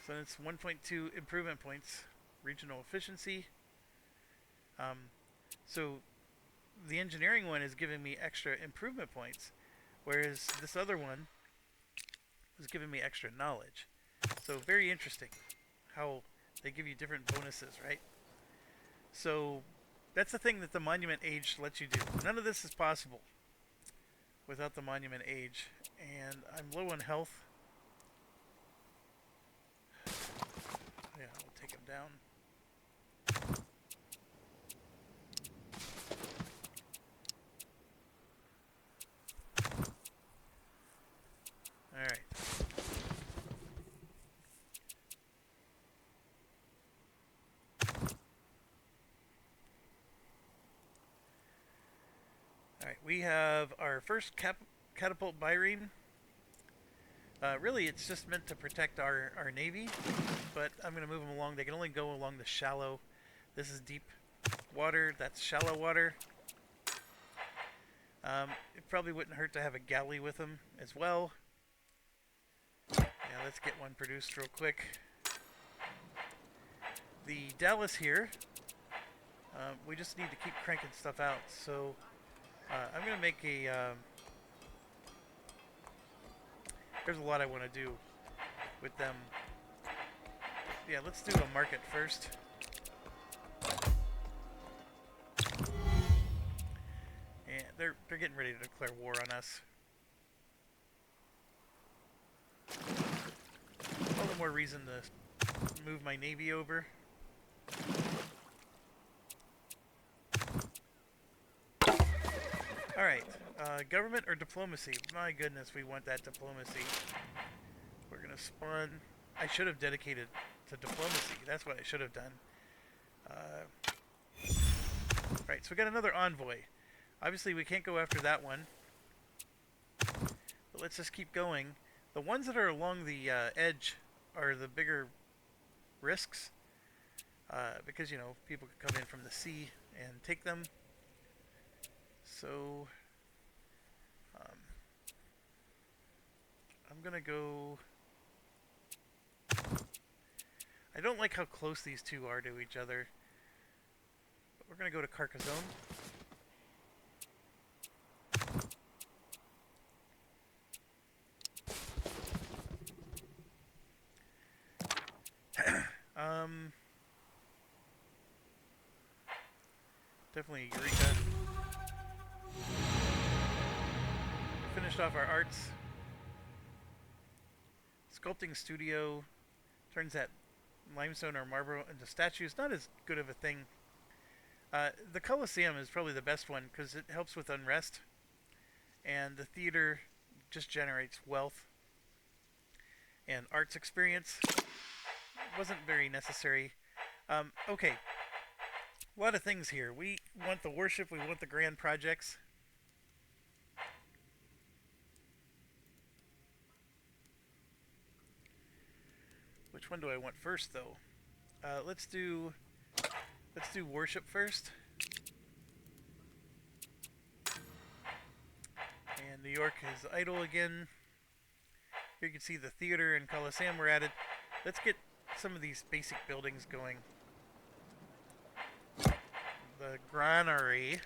So it's 1.2 improvement points, regional efficiency. So the engineering one is giving me extra improvement points, whereas this other one is giving me extra knowledge. So very interesting how they give you different bonuses, right? So that's the thing that the monument age lets you do. None of this is possible without the monument age. And I'm low on health. Yeah, we'll take him down. Alright. Alright, we have our first catapult bireme. Really, it's just meant to protect our navy, but I'm going to move them along. They can only go along the shallow. This is deep water. That's shallow water. It probably wouldn't hurt to have a galley with them as well. Yeah, let's get one produced real quick. The Dallas here, we just need to keep cranking stuff out. So I'm going to make a... there's a lot I want to do with them. Yeah, let's do a market first. And they're getting ready to declare war on us. All the more reason to move my navy over. Alright, government or diplomacy? My goodness, we want that diplomacy. We're gonna spawn... I should have dedicated to diplomacy. That's what I should have done. Right, so we got another envoy. Obviously, we can't go after that one. But let's just keep going. The ones that are along the edge are the bigger risks. because, you know, people could come in from the sea and take them. So um, I'm gonna go. I don't like how close these two are to each other. But we're gonna go to Carcassonne. um, Definitely Eureka. Finished off our arts. Sculpting studio turns that limestone or marble into statues. Not as good of a thing. The Colosseum is probably the best one because it helps with unrest, and the theater just generates wealth and arts experience. Wasn't very necessary. Okay, a lot of things here. We want the worship, we want the grand projects. Which one do I want first, though? Let's do worship first. And New York is idle again. Here you can see the theater and Coliseum were added. Let's get some of these basic buildings going. The granary.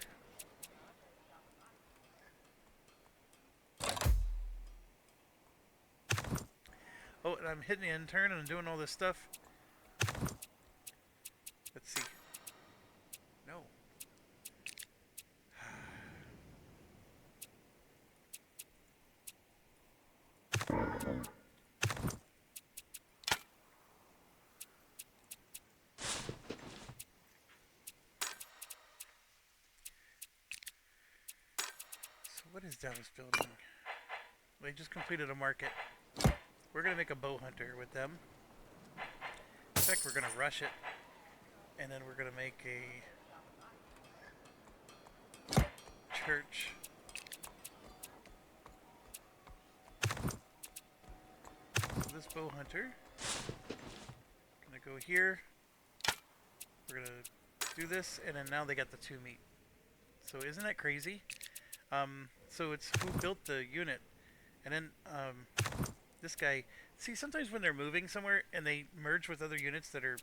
Oh, and I'm hitting the end turn and I'm doing all this stuff. Let's see. No. So what is Dallas building? They just completed a market. We're going to make a bow hunter with them. In fact, we're going to rush it. And then we're going to make a church. So this bow hunter going to go here. We're going to do this, and then now they got the 2 meat. So isn't that crazy? So it's who built the unit. And then this guy, see, sometimes when they're moving somewhere and they merge with other units that are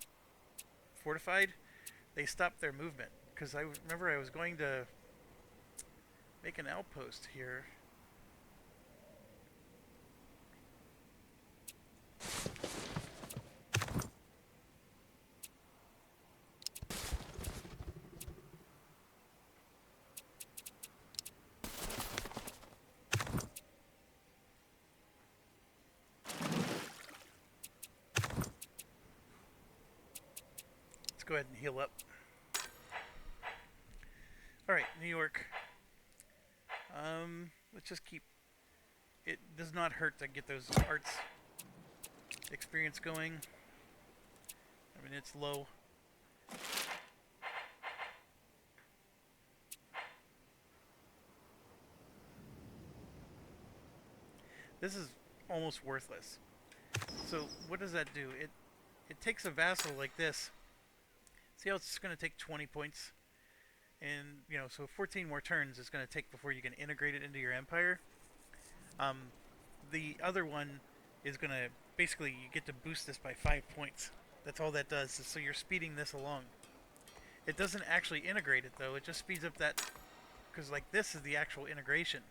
fortified, they stop their movement. Because I remember I was going to make an outpost here. Go ahead and heal up. Alright, New York. Let's just keep... It does not hurt to get those arts experience going. I mean, it's low. This is almost worthless. So what does that do? It takes a vassal like this. See how it's going to take 20 points? And, you know, so 14 more turns is going to take before you can integrate it into your empire. The other one is going to, basically, you get to boost this by 5 points. That's all that does, so you're speeding this along. It doesn't actually integrate it, though. It just speeds up that, because, like, this is the actual integration.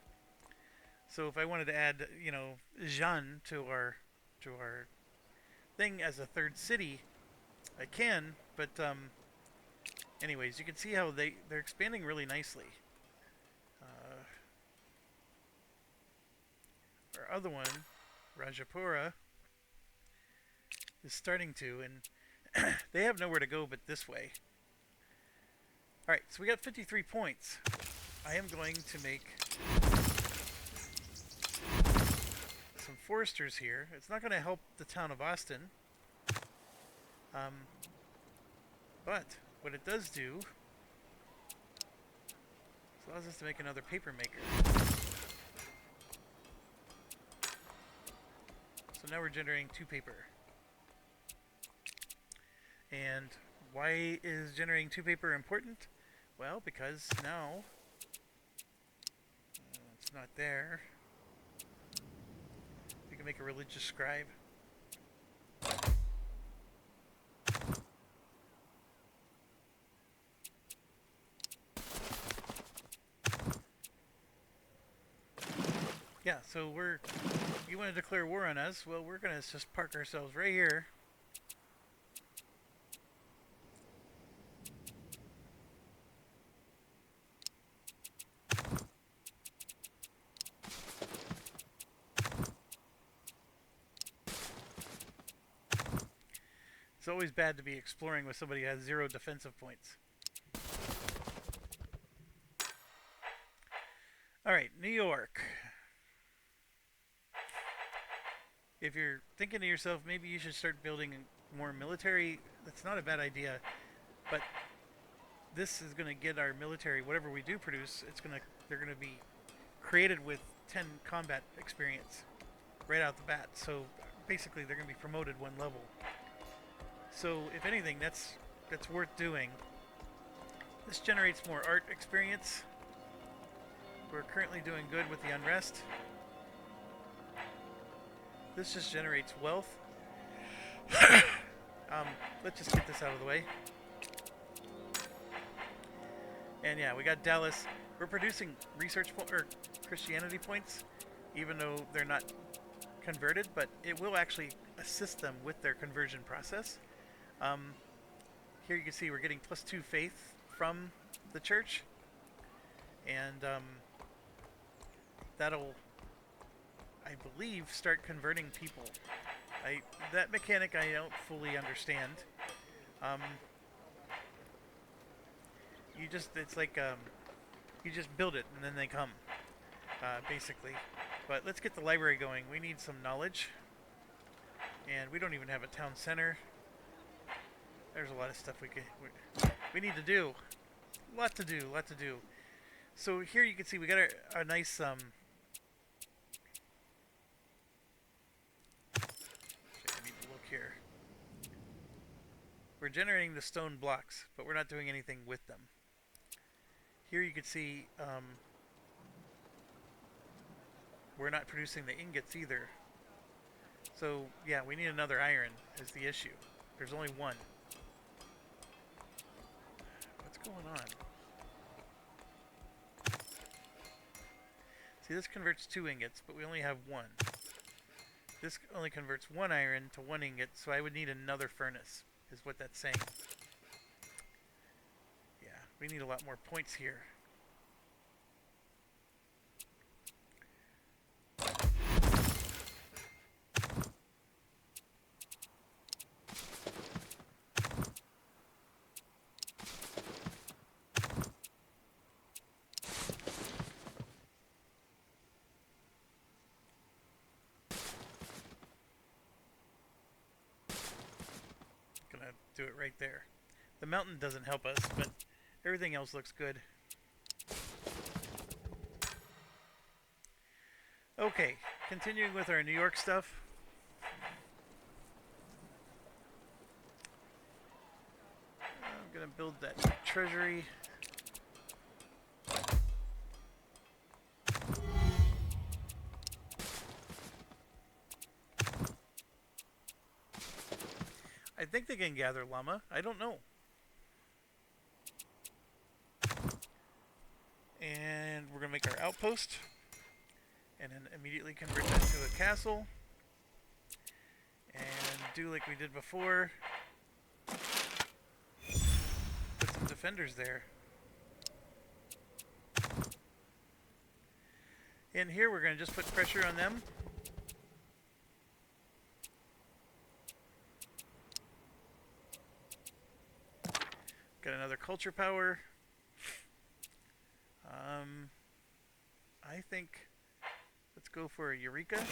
So if I wanted to add, you know, Jeanne to our thing as a third city, I can, but, anyways, you can see how they're expanding really nicely. Our other one, Rajapura, is starting to, and they have nowhere to go but this way. Alright, so we got 53 points. I am going to make some foresters here. It's not going to help the town of Austin. But what it does do is allows us to make another paper maker. So now we're generating 2 paper. And Why is generating 2 paper important? Well, because now it's not there. We can make a religious scribe. Yeah, so you want to declare war on us? Well, we're going to just park ourselves right here. It's always bad to be exploring with somebody who has 0 defensive points. Alright, New York. If you're thinking to yourself, maybe you should start building more military, that's not a bad idea. But this is going to get our military, whatever we do produce, they're going to be created with 10 combat experience right out the bat. So basically they're going to be promoted 1 level. So if anything, that's worth doing. This generates more art experience. We're currently doing good with the unrest. This just generates wealth. Let's just get this out of the way. And yeah, we got Dallas. We're producing research or Christianity points, even though they're not converted, but it will actually assist them with their conversion process. Here you can see we're getting +2 faith from the church, and that'll, I believe, start converting people. That mechanic I don't fully understand. It's like you just build it and then they come, basically. But let's get the library going. We need some knowledge, and we don't even have a town center. There's a lot of stuff we need to do. Lot to do. So here you can see we got a nice I need to look here. We're generating the stone blocks, but we're not doing anything with them. Here you can see we're not producing the ingots either. So yeah, we need another iron is the issue. There's only 1. What's going on? See, this converts 2 ingots, but we only have 1. This only converts 1 iron to 1 ingot, so I would need another furnace, is what that's saying. Yeah, we need a lot more points here. Do it right there. The mountain doesn't help us, but everything else looks good. Okay, continuing with our New York stuff. I'm gonna build that treasury. I think they can gather llama. I don't know. And we're going to make our outpost. And then immediately convert that to a castle. And do like we did before. Put some defenders there. In here we're going to just put pressure on them. Got another culture power. I think let's go for a Eureka. We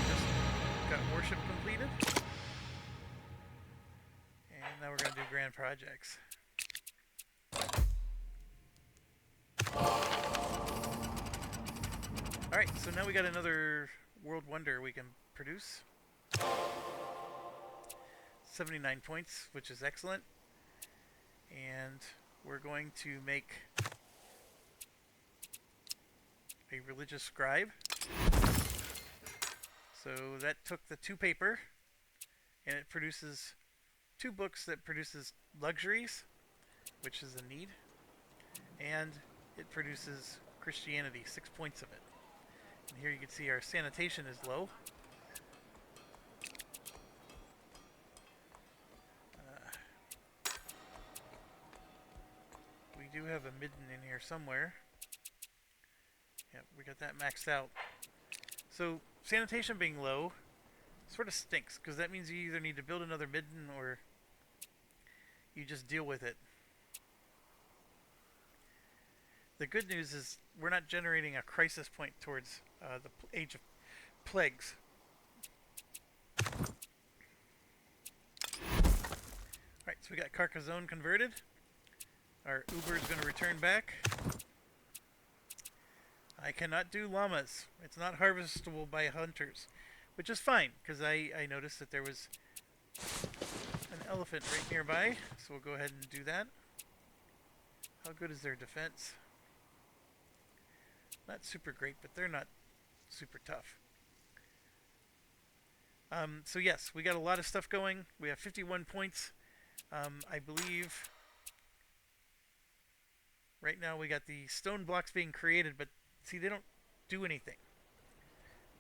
just got worship completed. And now we're going to do grand projects. Alright, so now we got another world wonder we can produce. 79 points, which is excellent. And we're going to make a religious scribe. So that took the 2 paper, and it produces 2 books that produces luxuries, which is a need, and it produces Christianity, 6 points of it. And here you can see our sanitation is low. We do have a midden in here somewhere. Yep, we got that maxed out. So sanitation being low sort of stinks, because that means you either need to build another midden or you just deal with it. The good news is we're not generating a crisis point towards the age of plagues. Alright, so we got Carcassonne converted. Our Uber is going to return back. I cannot do llamas. It's not harvestable by hunters, which is fine, because I noticed that there was an elephant right nearby, so we'll go ahead and do that. How good is their defense? Not super great, but they're not super tough. So yes, we got a lot of stuff going. We have 51 points. I believe right now we got the stone blocks being created, but see, they don't do anything.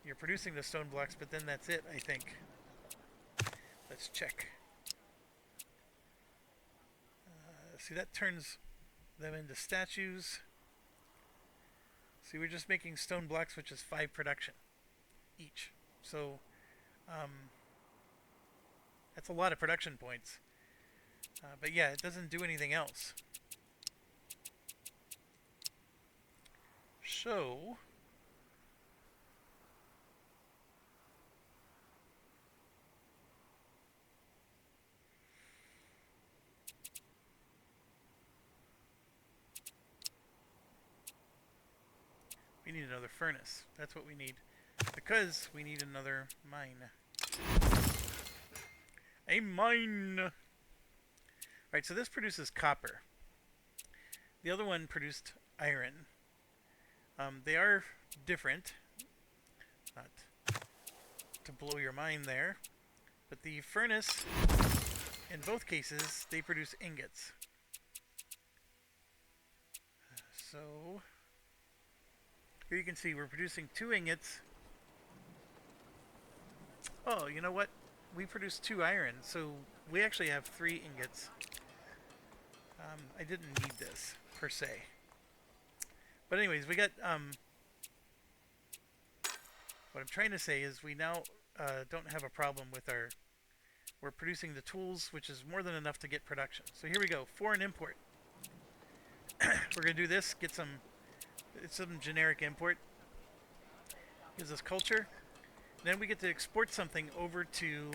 You're producing the stone blocks, but then that's it, I think. Let's check. See, that turns them into statues. See, we're just making stone blocks, which is 5 production each. So, that's a lot of production points. But yeah, it doesn't do anything else. So, we need another furnace. That's what we need. Because we need another mine. A mine! Alright, so this produces copper. The other one produced iron. They are different. Not to blow your mind there. But the furnace, in both cases, they produce ingots. So, here you can see we're producing 2 ingots. Oh, you know what? We produce 2 iron, so we actually have 3 ingots. I didn't need this, per se. But anyways, we got, what I'm trying to say is we now don't have a problem with our, we're producing the tools, which is more than enough to get production. So here we go, foreign import. We're going to do this, get some, it's some generic import. Gives us culture. Then we get to export something over to,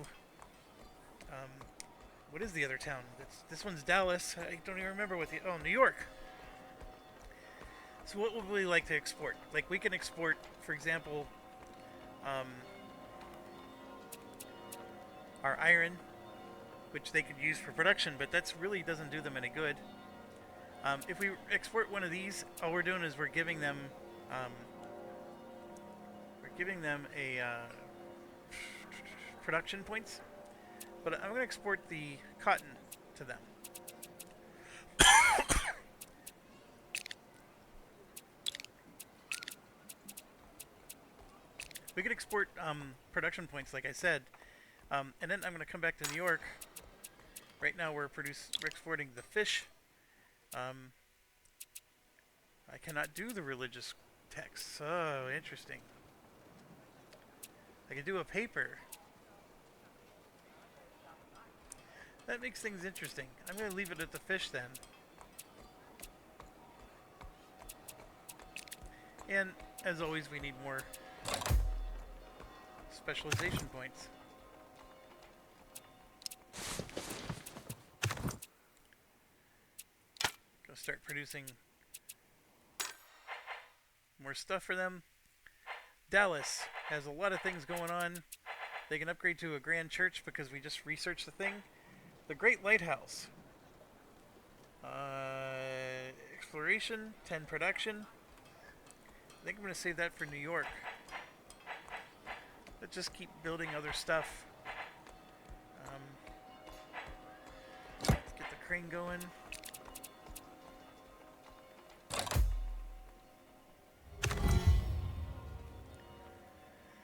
what is the other town? This one's Dallas. I don't even remember what the, oh, New York. So what would we like to export? Like, we can export, for example, our iron, which they could use for production, but that really doesn't do them any good. If we export one of these, all we're doing is we're giving them a production points. But I'm going to export the cotton to them. We could export production points, like I said, and then I'm going to come back to New York. Right now we're exporting the fish. I cannot do the religious texts. Oh, interesting. I can do a paper. That makes things interesting. I'm going to leave it at the fish then. And, as always, we need more specialization points. Go start producing more stuff for them. Dallas has a lot of things going on. They can upgrade to a grand church because we just researched the thing. The Great Lighthouse. Exploration, 10 production. I think I'm going to save that for New York. Let's just keep building other stuff. Let's get the crane going.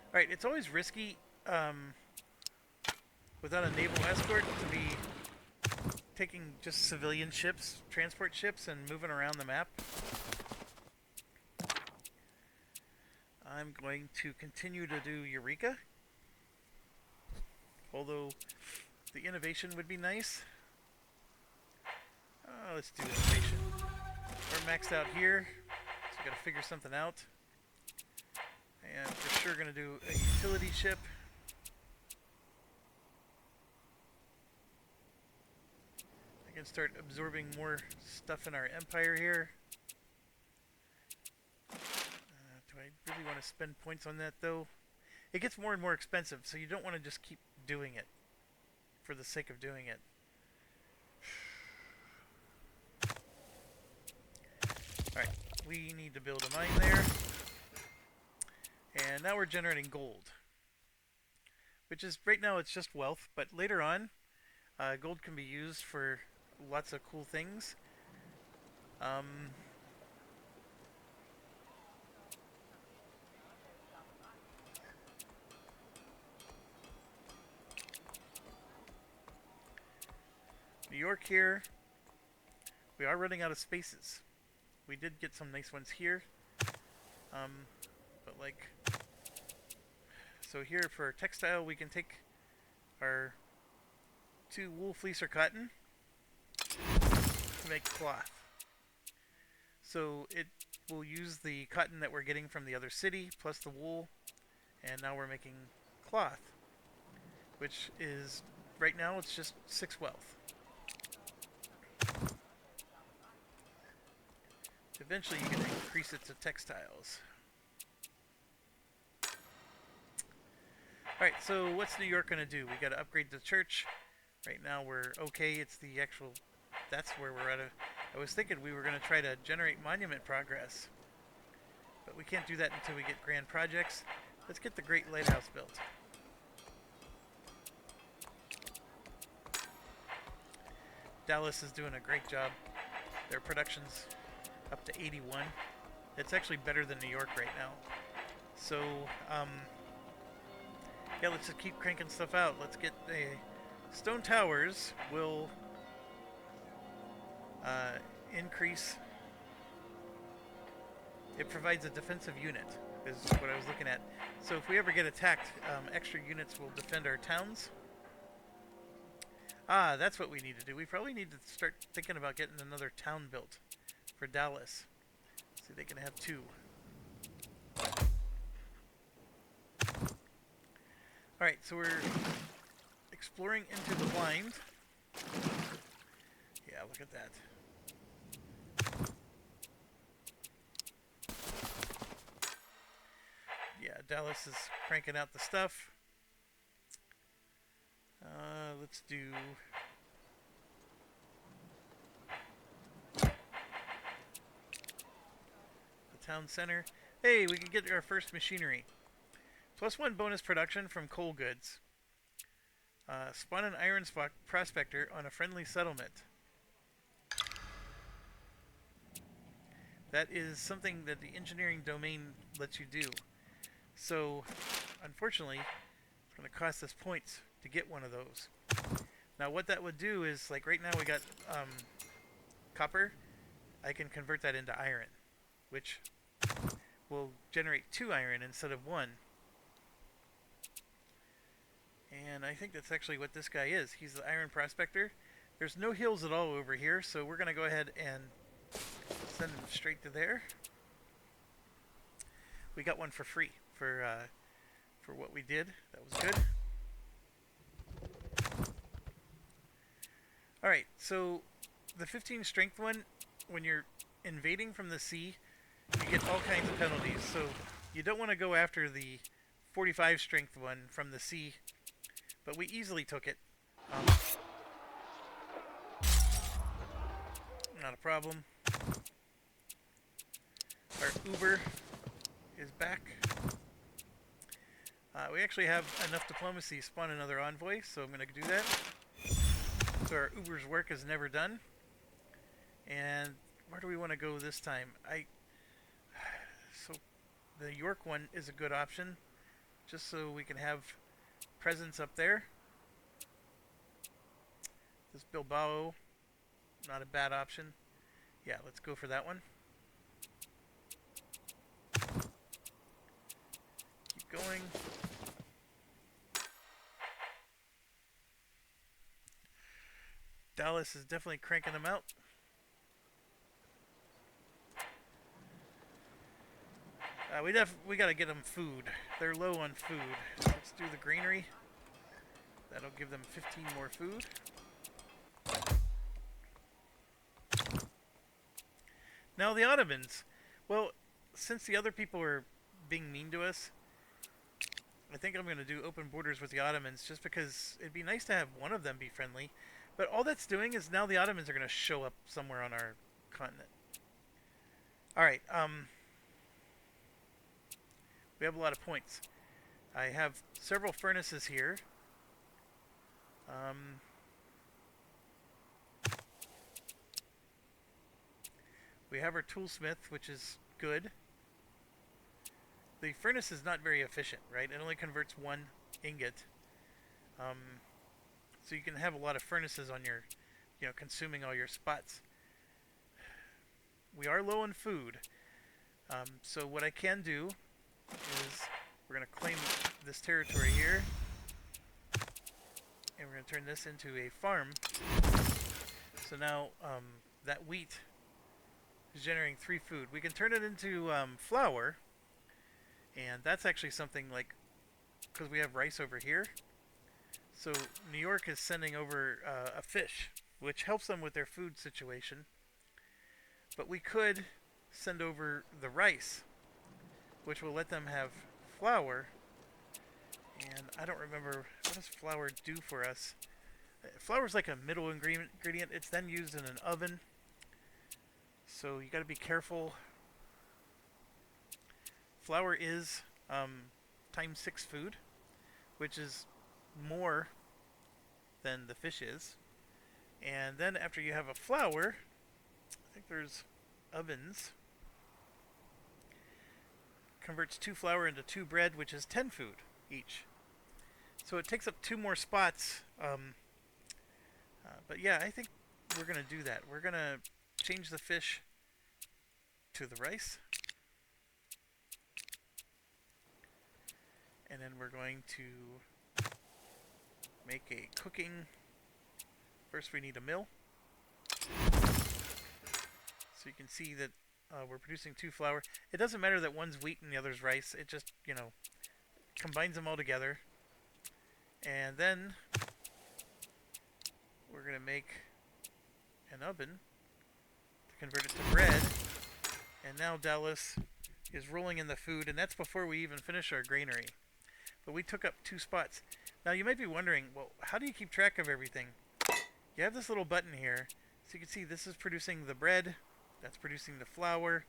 Alright, it's always risky without a naval escort to be taking just civilian ships, transport ships, and moving around the map. I'm going to continue to do Eureka. Although the innovation would be nice. Let's do innovation. We're maxed out here, so we gotta figure something out. And for sure gonna do a utility ship. I can start absorbing more stuff in our empire here. Do I really want to spend points on that though? It gets more and more expensive, so you don't want to just keep doing it for the sake of doing it. Alright, we need to build a mine there. And now we're generating gold. Which is, right now it's just wealth, but later on, gold can be used for lots of cool things. New York here. We are running out of spaces. We did get some nice ones here. But like... So here for textile we can take our 2 wool, fleece, or cotton to make cloth. So it will use the cotton that we're getting from the other city plus the wool, and now we're making cloth, which is, right now it's just 6 wealth. Eventually you can increase it to textiles. Alright, so what's New York going to do? We got to upgrade the church. Right now we're okay. It's the actual... That's where we're at. I was thinking we were going to try to generate monument progress. But we can't do that until we get grand projects. Let's get the Great Lighthouse built. Dallas is doing a great job. Their production's up to 81. It's actually better than New York right now. So, yeah, let's just keep cranking stuff out. Let's get the stone towers will increase. It provides a defensive unit, is what I was looking at. So if we ever get attacked, extra units will defend our towns. Ah, that's what we need to do. We probably need to start thinking about getting another town built for Dallas. So they can have 2. Alright, so we're exploring into the blind. Yeah, look at that. Yeah, Dallas is cranking out the stuff. Let's do... the town center. Hey, we can get our first machinery. +1 bonus production from coal goods. Spawn an iron prospector on a friendly settlement. That is something that the engineering domain lets you do. So, unfortunately, it's going to cost us points to get one of those. Now what that would do is, like right now we got copper. I can convert that into iron, which will generate 2 iron instead of 1. And I think that's actually what this guy is. He's the iron prospector. There's no hills at all over here, so we're going to go ahead and send him straight to there. We got one for free for what we did. That was good. Alright, so the 15 strength one, when you're invading from the sea, you get all kinds of penalties. So you don't want to go after the 45 strength one from the sea, but we easily took it. Not a problem. Our Uber is back. We actually have enough diplomacy to spawn another envoy, so I'm going to do that. So our Uber's work is never done. And where do we want to go this time? So the York one is a good option, just so we can have presence up there. This Bilbao, not a bad option. Yeah, let's go for that one. Keep going. Dallas is definitely cranking them out. We gotta get them food. They're low on food. Let's do the greenery. That'll give them 15 more food. Now the Ottomans. Well, since the other people are being mean to us, I think I'm going to do open borders with the Ottomans just because it'd be nice to have one of them be friendly. But all that's doing is now the Ottomans are going to show up somewhere on our continent. Alright, we have a lot of points. I have several furnaces here. We have our toolsmith, which is good. The furnace is not very efficient, right? It only converts one ingot. So you can have a lot of furnaces on your, consuming all your spots. We are low on food. So what I can do is we're going to claim this territory here. And we're going to turn this into a farm. So now that wheat is generating 3 food. We can turn it into flour. And that's actually something like, because we have rice over here. So New York is sending over a fish, which helps them with their food situation. But we could send over the rice, which will let them have flour. And I don't remember, what does flour do for us? Flour is like a middle ingredient. It's then used in an oven. So you got to be careful. Flour is times 6 food, which is more than the fish is. And then after you have a flour, I think there's ovens. Converts 2 flour into 2 bread, which is 10 food each. So it takes up 2 more spots. But yeah, I think we're going to do that. We're going to change the fish to the rice. And then we're going to make a cooking. First we need a mill. So you can see that we're producing 2 flour. It doesn't matter that one's wheat and the other's rice. It just, combines them all together. And then we're going to make an oven to convert it to bread. And now Dallas is rolling in the food, and that's before we even finish our granary. But we took up 2 spots. Now you might be wondering, well, how do you keep track of everything? You have this little button here. So you can see this is producing the bread. That's producing the flour.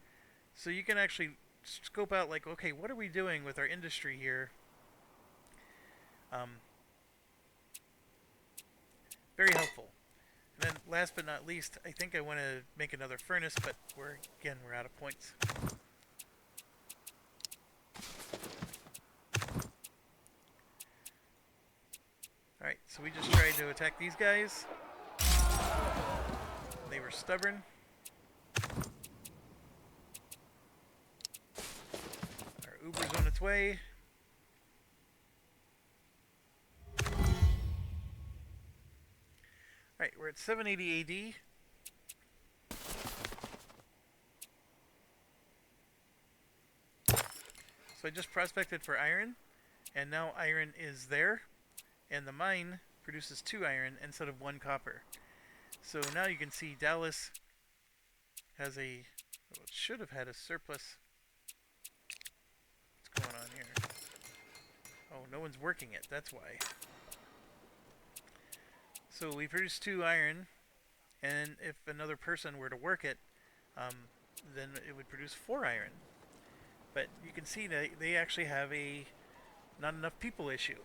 So you can actually scope out like, okay, what are we doing with our industry here? Very helpful. And then last but not least, I think I want to make another furnace, but we're out of points. Alright, so we just tried to attack these guys. They were stubborn. Our Uber's on its way. Alright, we're at 780 AD. So I just prospected for iron, and now iron is there. And the mine produces 2 iron instead of 1 copper. So now you can see Dallas has it should have had a surplus. What's going on here? Oh, no one's working it, that's why. So we produce 2 iron, and if another person were to work it, then it would produce 4 iron. But you can see that they actually have a not enough people issue.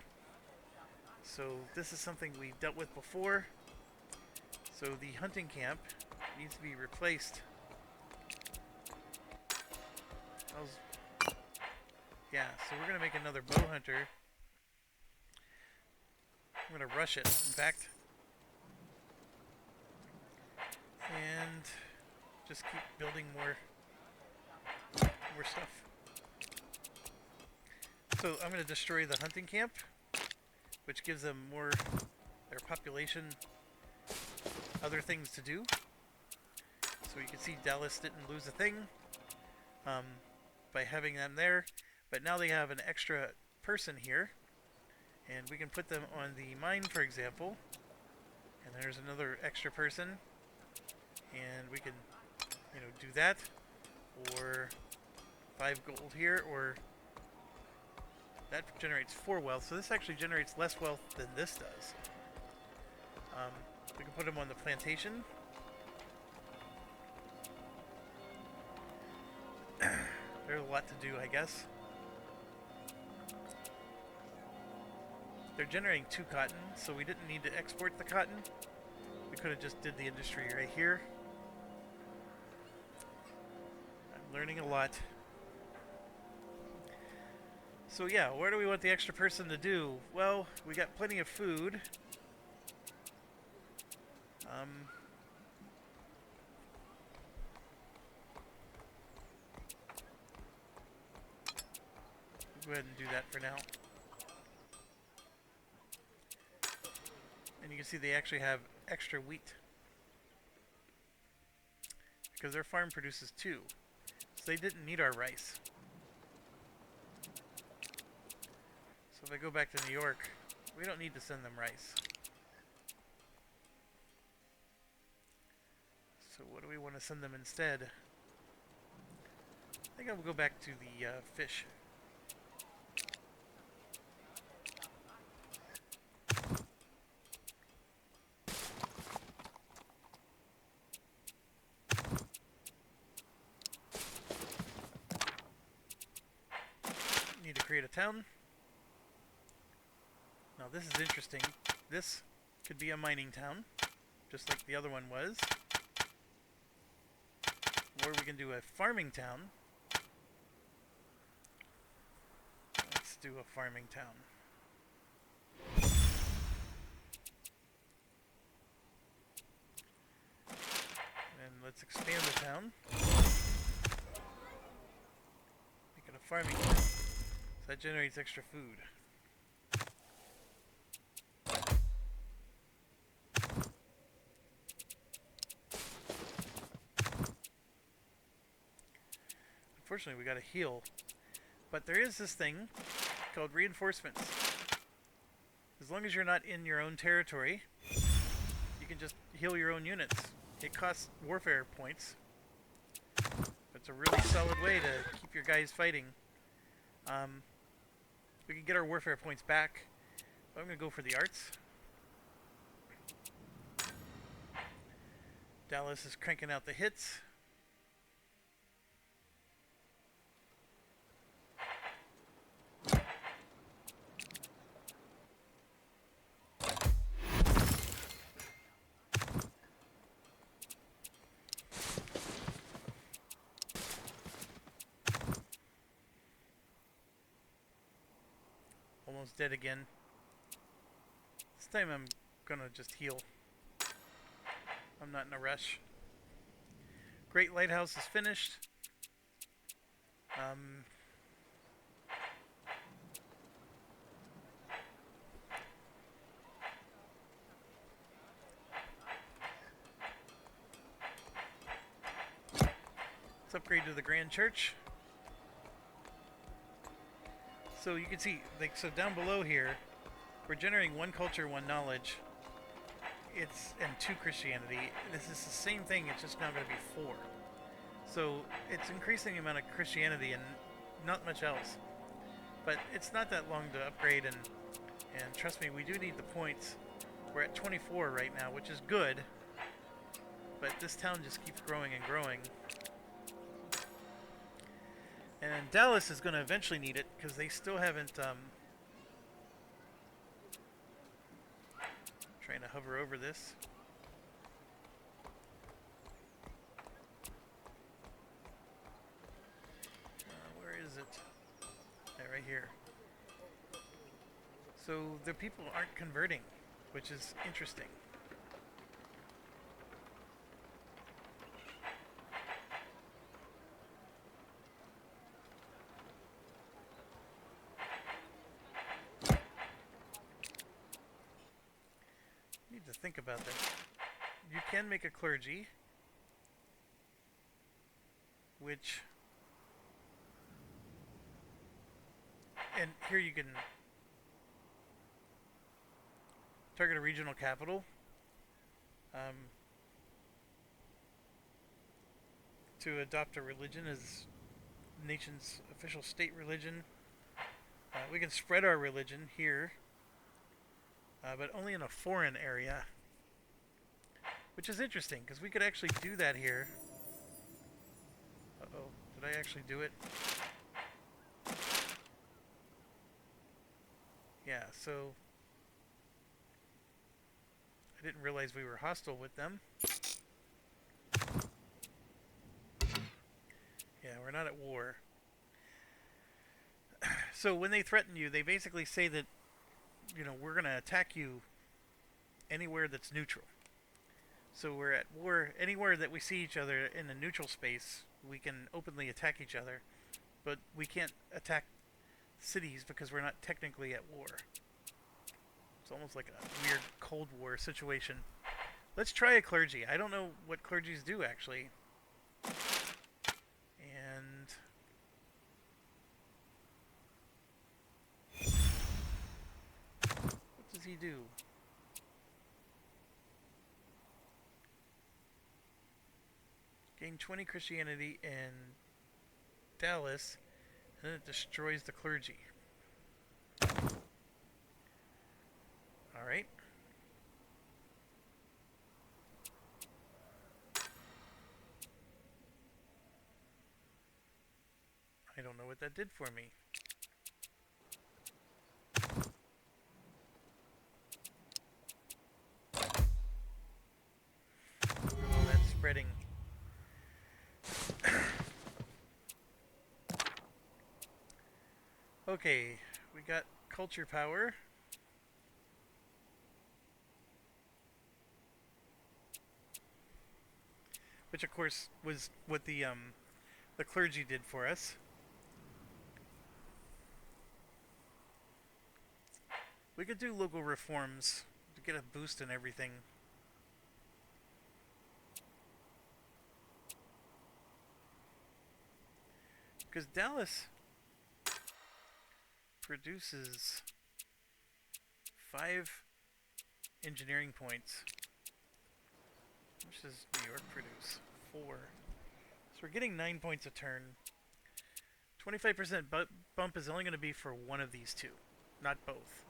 So this is something we dealt with before. So the hunting camp needs to be replaced. Yeah, so we're going to make another bow hunter. I'm going to rush it, in fact. And just keep building more stuff. So I'm going to destroy the hunting camp, which gives them more, their population, other things to do. So you can see Dallas didn't lose a thing by having them there. But now they have an extra person here. And we can put them on the mine, for example. And there's another extra person. And we can, do that. Or 5 gold here, or that generates 4 wealth. So this actually generates less wealth than this does. We can put them on the plantation. There's a lot to do, I guess. They're generating 2 cotton, so we didn't need to export the cotton. We could have just did the industry right here. I'm learning a lot. So yeah, where do we want the extra person to do? Well, we got plenty of food. Go ahead and do that for now. And you can see they actually have extra wheat, because their farm produces 2. So they didn't need our rice. So if I go back to New York, we don't need to send them rice. So what do we want to send them instead? I think I will go back to the fish. Need to create a town. Now this is interesting. This could be a mining town, just like the other one was. Or we can do a farming town. Let's do a farming town. And let's expand the town. Make it a farming town. So that generates extra food. Unfortunately, we gotta heal. But there is this thing called reinforcements. As long as you're not in your own territory, you can just heal your own units. It costs warfare points. But it's a really solid way to keep your guys fighting. We can get our warfare points back. But I'm gonna go for the arts. Dallas is cranking out the hits. Almost dead again. This time I'm gonna just heal. I'm not in a rush. Great Lighthouse is finished. Let's upgrade to the Grand Church. So you can see, so down below here, we're generating 1 culture, 1 knowledge. And 2 Christianity. This is the same thing, it's just now going to be 4. So it's increasing the amount of Christianity and not much else. But it's not that long to upgrade, and trust me, we do need the points. We're at 24 right now, which is good, but this town just keeps growing and growing. And Dallas is going to eventually need it because they still haven't. Trying to hover over this. Where is it? Right here. So the people aren't converting, which is interesting. Need to think about that. You can make a clergy, which, and here you can target a regional capital. To adopt a religion as nation's official state religion. We can spread our religion here, but only in a foreign area, which is interesting because we could actually do that here. Uh-oh, did I actually do it? Yeah, so I didn't realize we were hostile with them. Yeah, we're not at war. So when they threaten you, they basically say that, you know, we're going to attack you anywhere that's neutral. So we're at war anywhere that we see each other in a neutral space. We can openly attack each other, but we can't attack cities because we're not technically at war. It's almost like a weird Cold War situation. Let's try a clergy. I don't know what clergies do, actually. And what does he do? Gain 20 Christianity in Dallas, and then it destroys the clergy. Alright. I don't know what that did for me. Oh, that's spreading. Okay, we got culture power. Which of course was what the clergy did for us. We could do local reforms to get a boost in everything. Because Dallas produces 5 engineering points. How much does New York produce? 4. So we're getting 9 points a turn. 25% bump is only going to be for one of these two, not both.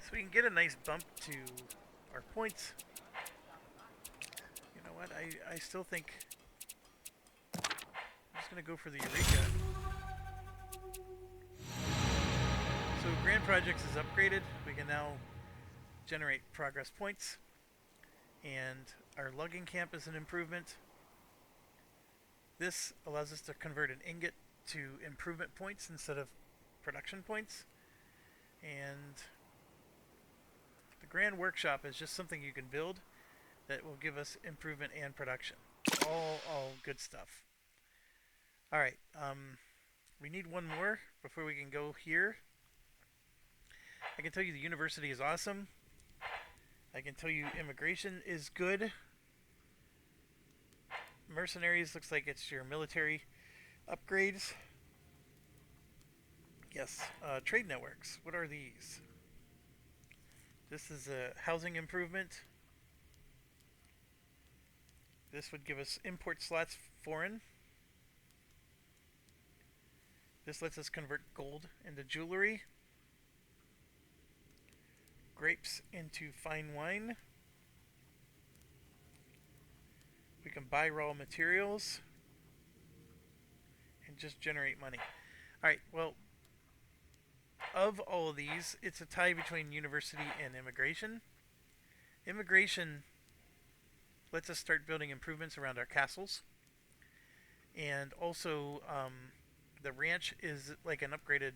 So we can get a nice bump to our points. You know what? I still think I'm just going to go for the Eureka. So Grand Projects is upgraded. We can now generate progress points. And our lugging camp is an improvement. This allows us to convert an ingot to improvement points instead of production points. And the Grand Workshop is just something you can build that will give us improvement and production. All good stuff. Alright, we need one more before we can go here. I can tell you the university is awesome. I can tell you immigration is good. Mercenaries looks like it's your military upgrades. Yes, trade networks. What are these? This is a housing improvement. This would give us import slots foreign. This lets us convert gold into jewelry. grapes into fine wine. We can buy raw materials and just generate money. Alright, well, of all of these, it's a tie between university and immigration. Immigration lets us start building improvements around our castles. And also, the ranch is like an upgraded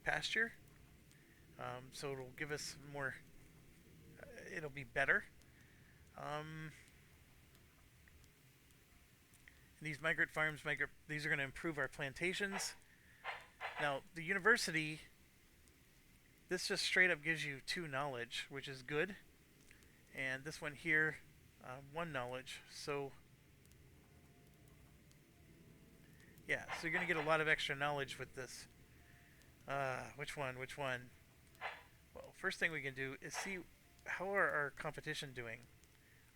pasture. So it'll give us more, it'll be better. Um, these migrant farms, these are going to improve our plantations. Now, the university, this just straight up gives you 2 knowledge, which is good. And this one here, 1 knowledge. So, yeah, so you're going to get a lot of extra knowledge with this. Which one? Which one? Well, first thing we can do is see how are our competition doing.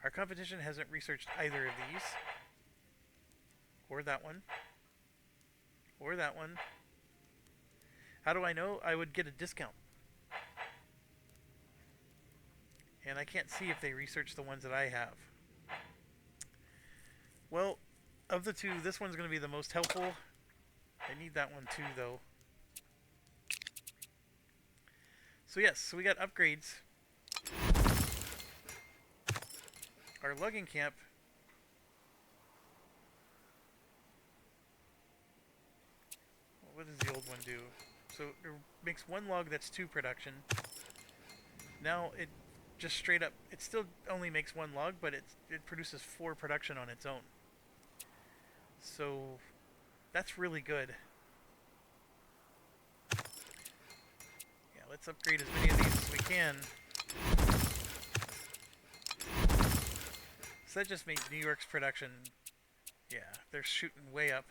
Our competition hasn't researched either of these. Or that one. Or that one. How do I know? I would get a discount. And I can't see if they research the ones that I have. Well, of the 2, this one's going to be the most helpful. I need that one too, though. So yes, so we got upgrades. Our logging camp. What does the old one do? So it makes 1 log that's 2 production. Now it just straight up, it still only makes 1 log, but it produces 4 production on its own. So that's really good. Yeah, let's upgrade as many of these as we can. So that just made New York's production, yeah, they're shooting way up.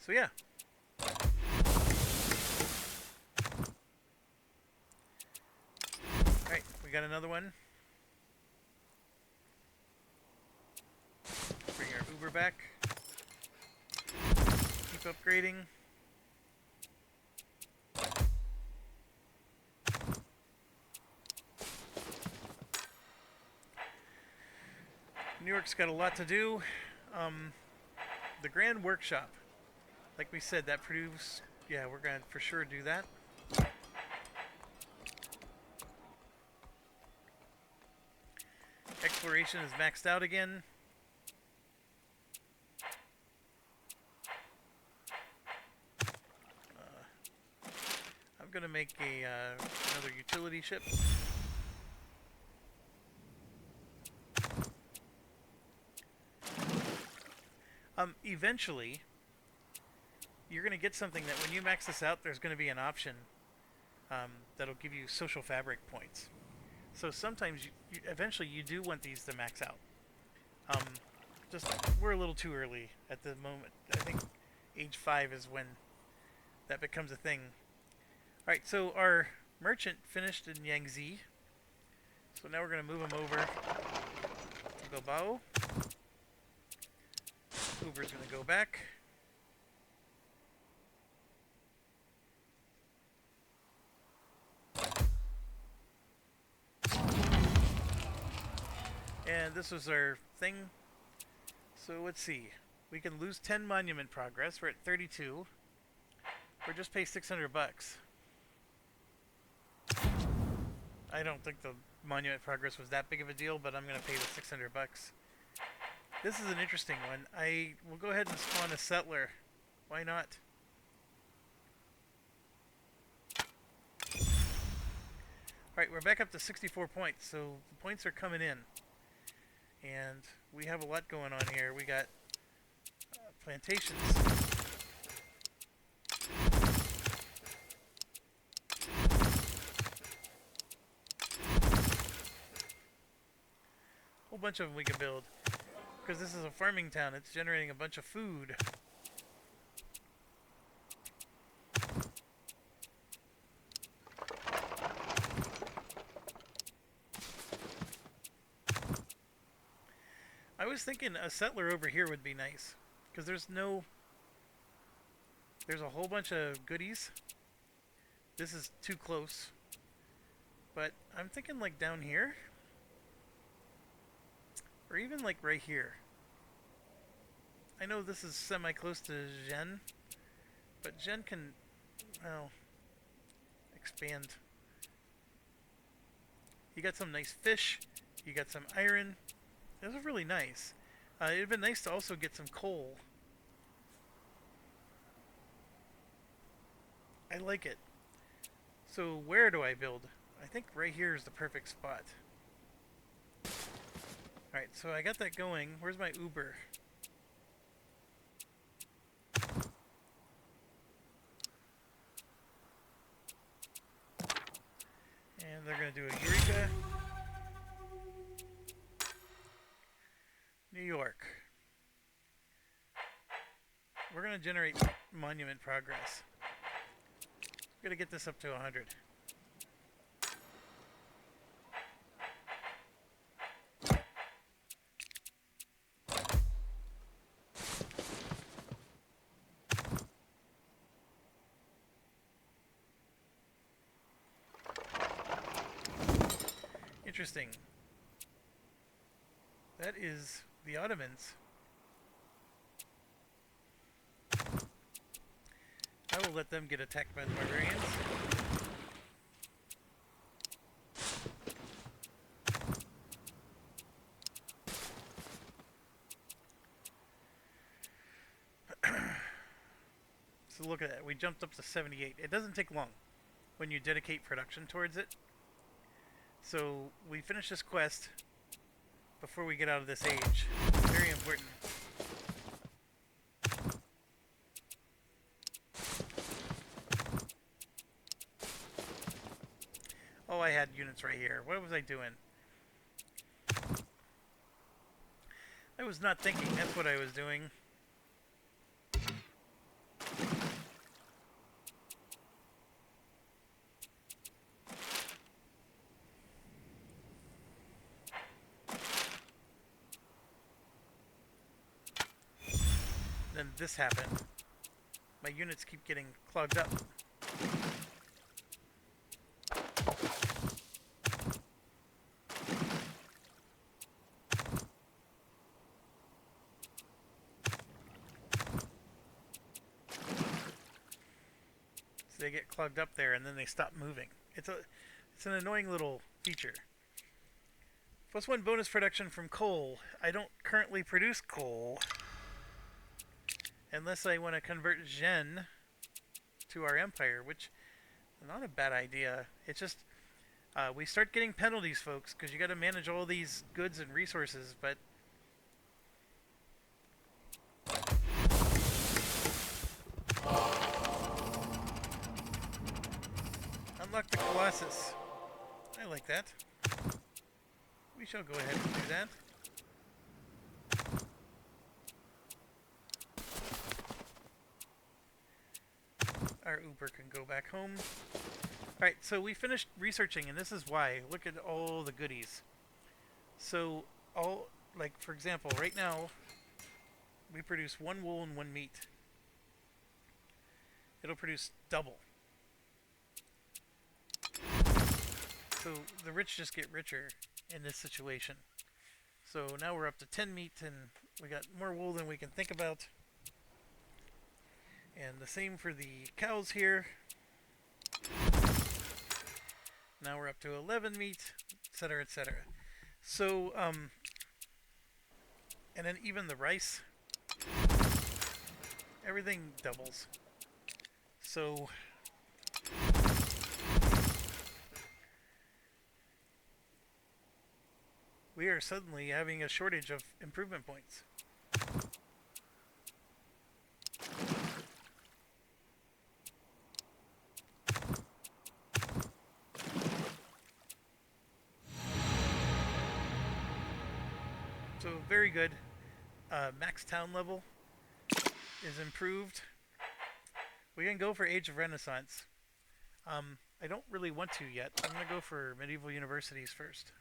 So yeah. Alright, we got another one. Bring our Uber back. Keep upgrading. New York's got a lot to do. The Grand Workshop. Like we said, that proves, yeah, we're going to for sure do that. Exploration is maxed out again. I'm going to make another utility ship. Eventually, you're going to get something that when you max this out, there's going to be an option that'll give you social fabric points. So sometimes, eventually, you do want these to max out. Just, we're a little too early at the moment. I think age 5 is when that becomes a thing. Alright, so our merchant finished in Yangtze. So now we're going to move him over to Bilbao. Uber's going to go back. And this was our thing. So let's see. We can lose 10 monument progress. We're at 32. Or just pay 600 bucks. I don't think the monument progress was that big of a deal, but I'm going to pay the 600 bucks. This is an interesting one. I will go ahead and spawn a settler. Why not? Alright, we're back up to 64 points, so the points are coming in. And we have a lot going on here. We got plantations. Whole bunch of them we can build. Because this is a farming town, it's generating a bunch of food. I was thinking a settler over here would be nice. Because there's a whole bunch of goodies. This is too close. But I'm thinking like down here. Or even like right here. I know this is semi-close to Gen. But Gen can, well, expand. You got some nice fish. You got some iron. This is really nice. It'd been nice to also get some coal. I like it. So where do I build? I think right here is the perfect spot. Alright, so I got that going. Where's my Uber? And they're going to do a Eureka. New York. We're going to generate monument progress. We're going to get this up to 100. Interesting. That is the Ottomans. I will let them get attacked by the barbarians. So look at that. We jumped up to 78. It doesn't take long when you dedicate production towards it. So we finish this quest before we get out of this age. Very important. Oh, I had units right here. What was I doing? I was not thinking. That's what I was doing. Then this happened. My units keep getting clogged up. So they get clogged up there and then they stop moving. It's an annoying little feature. +1 bonus production from coal. I don't currently produce coal. Unless I want to convert Gen to our empire, which is not a bad idea. It's just, we start getting penalties, folks, because you got to manage all these goods and resources, but... Unlock the Colossus. I like that. We shall go ahead and do that. Our Uber can go back home. Alright, so we finished researching, and this is why. Look at all the goodies. So, like, for example, right now, we produce 1 wool and 1 meat. It'll produce double. So, the rich just get richer in this situation. So, now we're up to 10 meat, and we got more wool than we can think about. And the same for the cows here. Now we're up to 11 meat, etc., etc. So, and then even the rice, everything doubles. So, we are suddenly having a shortage of improvement points. So very good. Max town level is improved. We can go for Age of Renaissance. I don't really want to yet. I'm going to go for medieval universities first.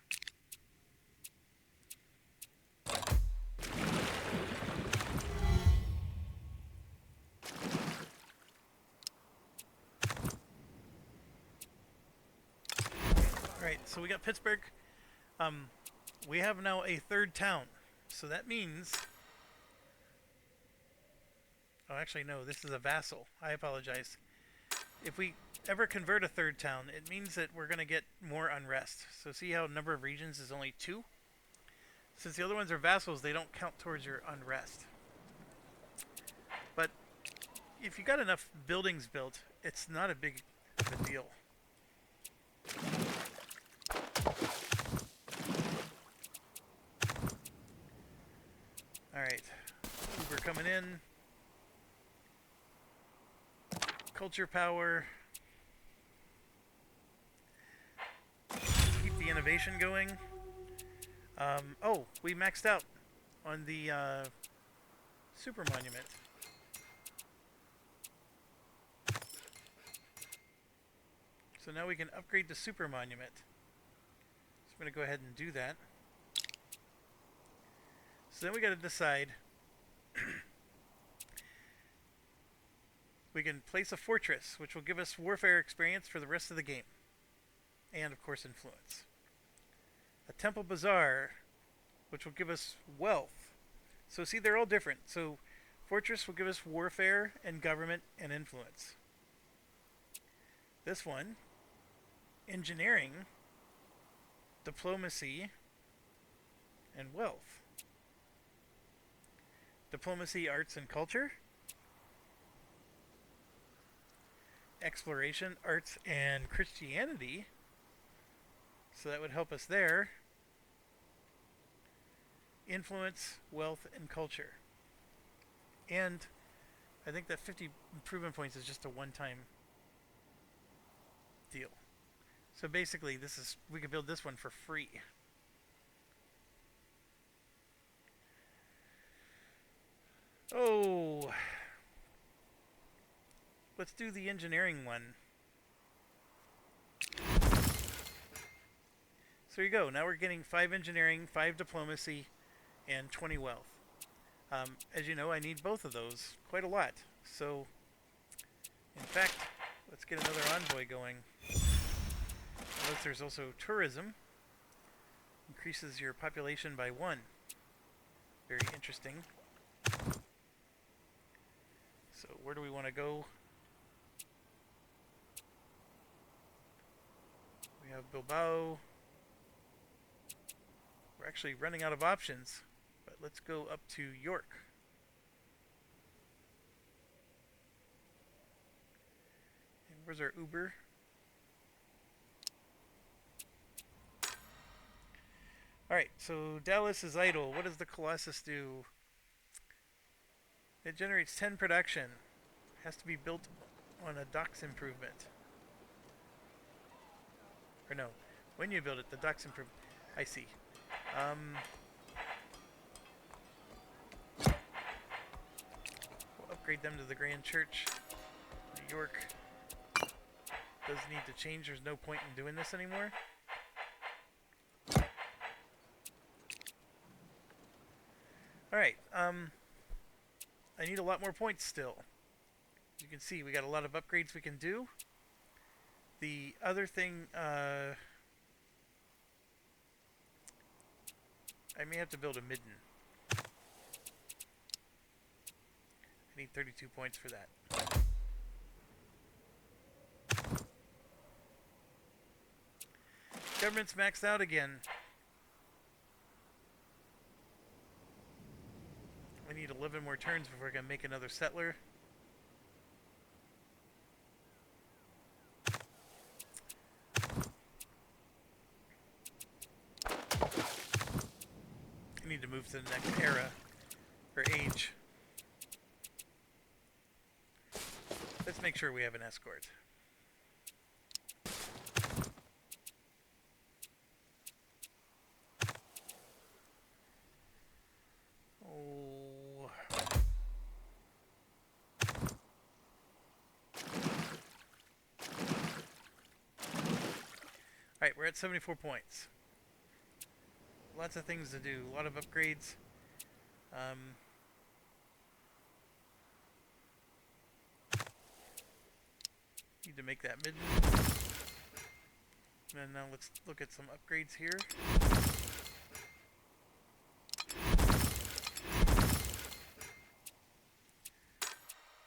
Alright, so we got Pittsburgh. Um, we have now a third town. So that means... Oh, actually, no, this is a vassal. I apologize. If we ever convert a third town, it means that we're going to get more unrest. So see how number of regions is only 2? Since the other ones are vassals, they don't count towards your unrest. But if you got enough buildings built, it's not a big of a deal. Alright, Uber coming in. Culture power. Keep the innovation going. Oh, we maxed out on the super monument. So now we can upgrade the super monument. So I'm going to go ahead and do that. So then we got to decide. We can place a fortress, which will give us warfare experience for the rest of the game. And, of course, influence. A temple bazaar, which will give us wealth. So, see, they're all different. So, fortress will give us warfare and government and influence. This one, engineering, diplomacy, and wealth. Diplomacy, arts, and culture. Exploration, arts, and Christianity. So that would help us there. Influence, wealth, and culture. And I think that 50 improvement points is just a one-time deal. So basically, this is we could build this one for free. Oh, let's do the engineering one. So there you go. Now we're getting 5 engineering, 5 diplomacy, and 20 wealth. As you know, I need both of those quite a lot. So, in fact, let's get another envoy going. Notice there's also tourism. Increases your population by 1. Very interesting. So where do we want to go? We have Bilbao. We're actually running out of options, but let's go up to York. And where's our Uber? Alright, so Dallas is idle. What does the Colossus do? It generates 10 production. Has to be built on a docks improvement. Or no, when you build it, the docks improve. I see. We'll upgrade them to the Grand Church. New York does need to change. There's no point in doing this anymore. Alright, I need a lot more points still. As you can see, we got a lot of upgrades we can do. The other thing, I may have to build a midden. I need 32 points for that. Government's maxed out again. I need 11 more turns before I can make another settler. I need to move to the next era, or age. Let's make sure we have an escort. Oh. Alright, we're at 74 points. Lots of things to do, a lot of upgrades. Need to make that midden. And now let's look at some upgrades here.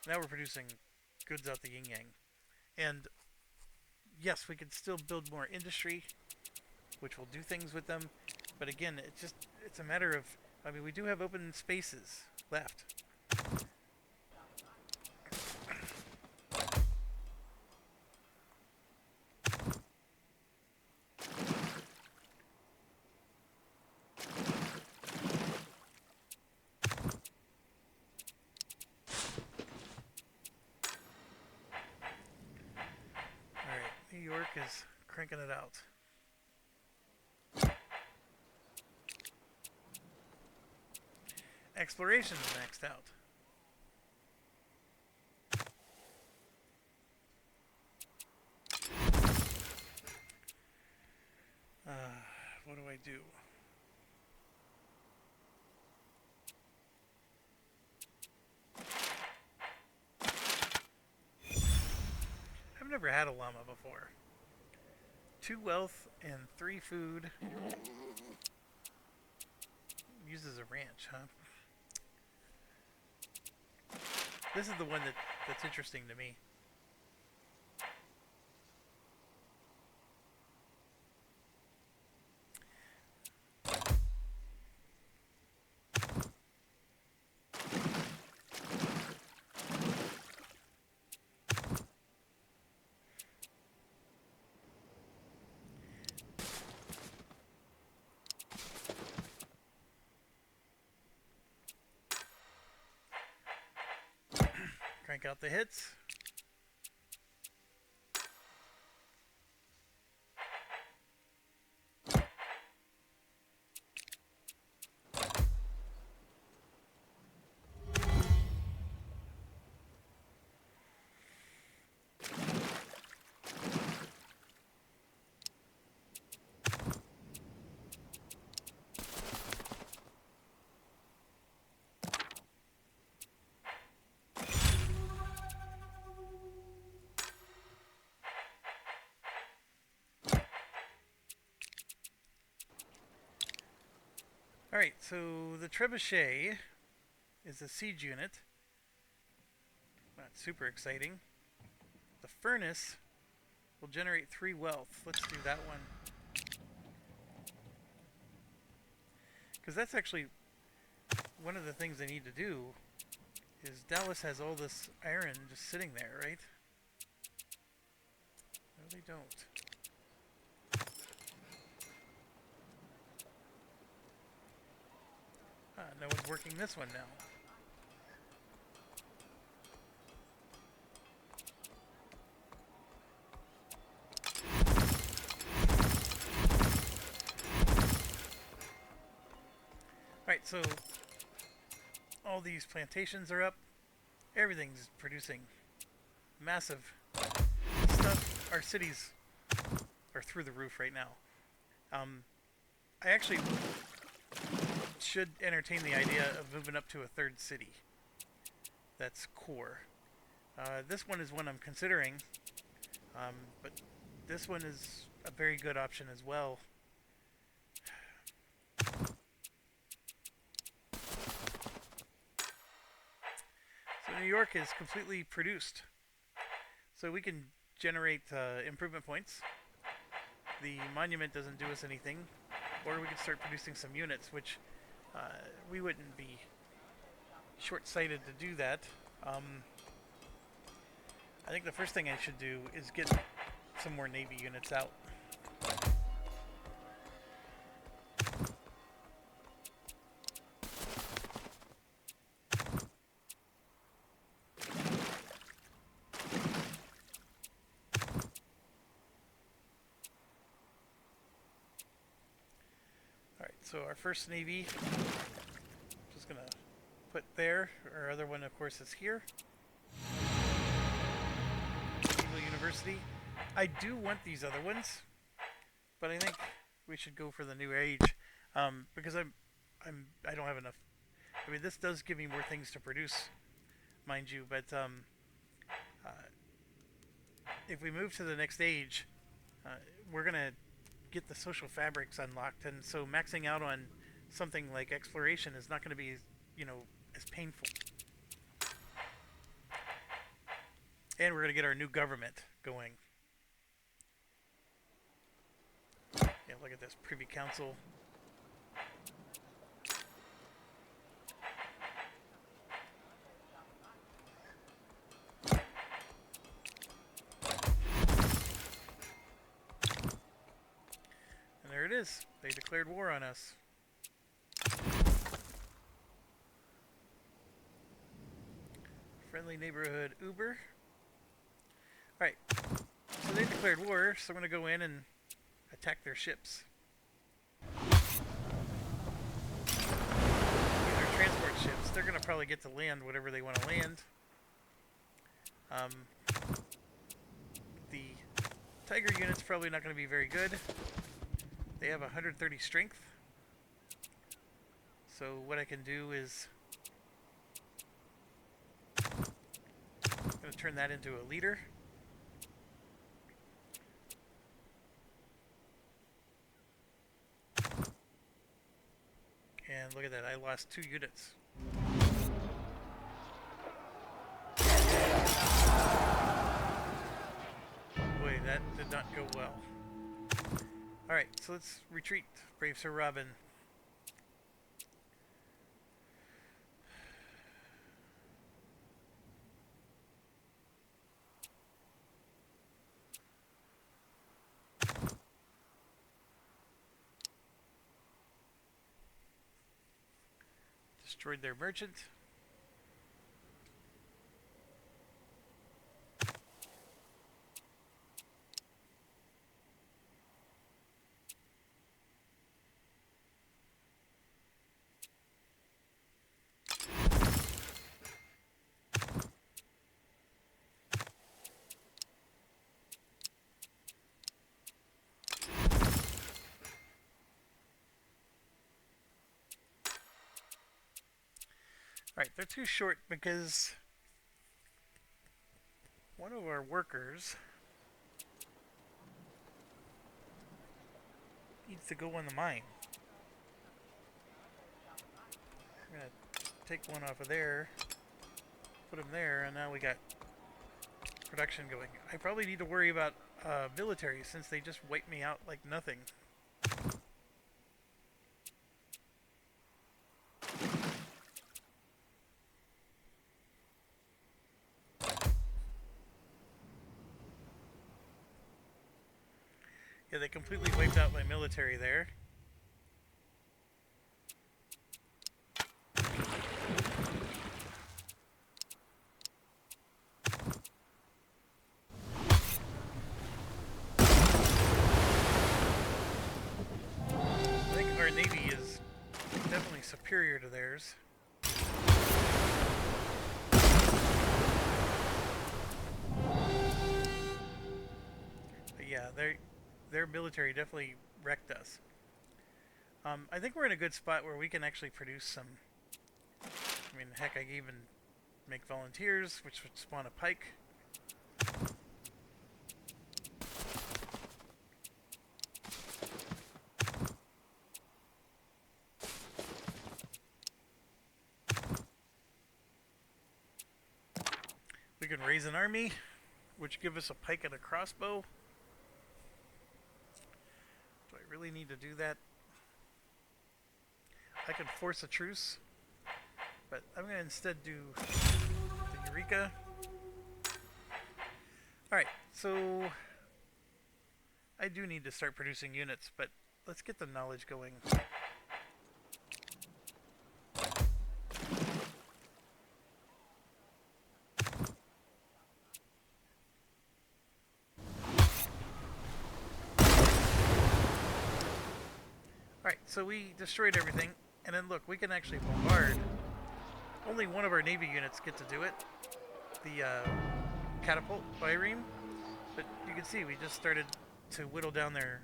Now we're producing goods out the yin yang. And yes, we could still build more industry, which will do things with them. But again, it's a matter of, I mean, we do have open spaces left. Alright, New York is cranking it out. Exploration is maxed out. What do I do? I've never had a llama before. 2 wealth and 3 food. Uses a ranch, huh? This is the one that's interesting to me. Crank out the hits. Alright, so the trebuchet is a siege unit. Not super exciting. The furnace will generate 3 wealth. Let's do that one. Because that's actually one of the things they need to do is Dallas has all this iron just sitting there, right? No, they don't. No one's working this one now. Alright, so all these plantations are up. Everything's producing massive stuff. Our cities are through the roof right now. I actually should entertain the idea of moving up to a 3rd city. That's core. This one is one I'm considering, but this one is a very good option as well. So New York is completely produced. So we can generate improvement points. The monument doesn't do us anything. Or we can start producing some units, which we wouldn't be short-sighted to do that. I think the first thing I should do is get some more Navy units out. So our first Navy, just gonna put there. Our other one, of course, is here. Naval University. I do want these other ones, but I think we should go for the new age because I don't have enough. I mean, this does give me more things to produce, mind you, but if we move to the next age, Uh, we're gonna get the social fabrics unlocked, and so maxing out on something like exploration is not going to be, you know, as painful. And we're going to get our new government going. Yeah, look at this Privy Council. And there it is. They declared war on us. Friendly neighborhood Uber. Alright. So they declared war, so I'm going to go in and attack their ships. These are transport ships. They're going to probably get to land whatever they want to land. The Tiger unit's probably not going to be very good. They have 130 strength. So what I can do is I'm going to turn that into a leader. And look at that, I lost 2 units. Boy, that did not go well. Alright, so let's retreat, brave Sir Robin. Destroyed their merchant. Alright, they're too short because one of our workers needs to go on the mine. I'm going to take one off of there, put him there, and now we got production going. I probably need to worry about military since they just wiped me out like nothing. Yeah, they completely wiped out my military there. I think our navy is definitely superior to theirs. But yeah, their military definitely wrecked us. I think we're in a good spot where we can actually produce some. I mean, heck, I can even make volunteers, which would spawn a pike. We can raise an army, which give us a pike and a crossbow. Do I really need to do that? I can force a truce, but I'm going to instead do the Eureka. Alright, so I do need to start producing units, but let's get the knowledge going. Alright, so we destroyed everything. And then look, we can actually bombard. Only one of our Navy units get to do it. The catapult bireme. But you can see we just started to whittle down their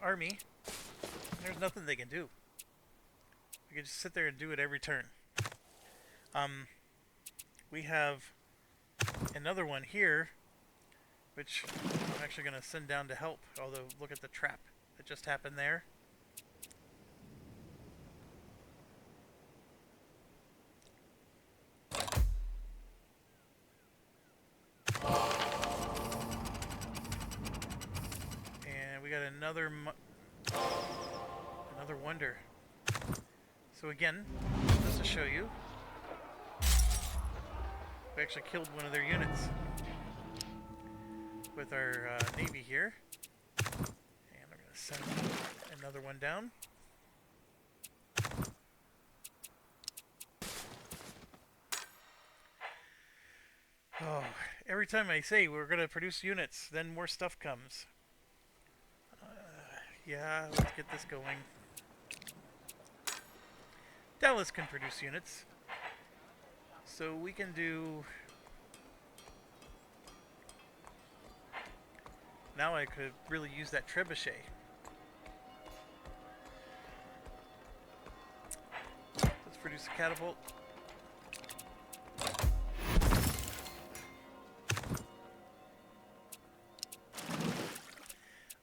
army. And there's nothing they can do. We can just sit there and do it every turn. We have another one here. which I'm actually going to send down to help. Although, look at the trap that just happened there. And we got another wonder. So again, just to show you, we actually killed one of their units with our navy here. And I'm going to send another one down. Oh, every time I say we're going to produce units, then more stuff comes. Yeah, let's get this going. Dallas can produce units. So we can do... Now I could really use that trebuchet. Let's produce a catapult.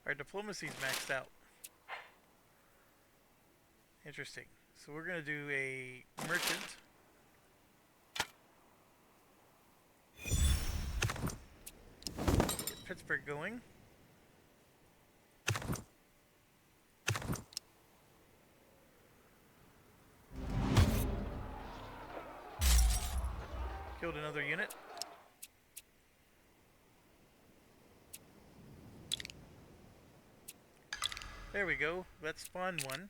Our diplomacy's maxed out. Interesting. So we're going to do a merchant. Get Pittsburgh going. Killed another unit. There we go. Let's spawn one.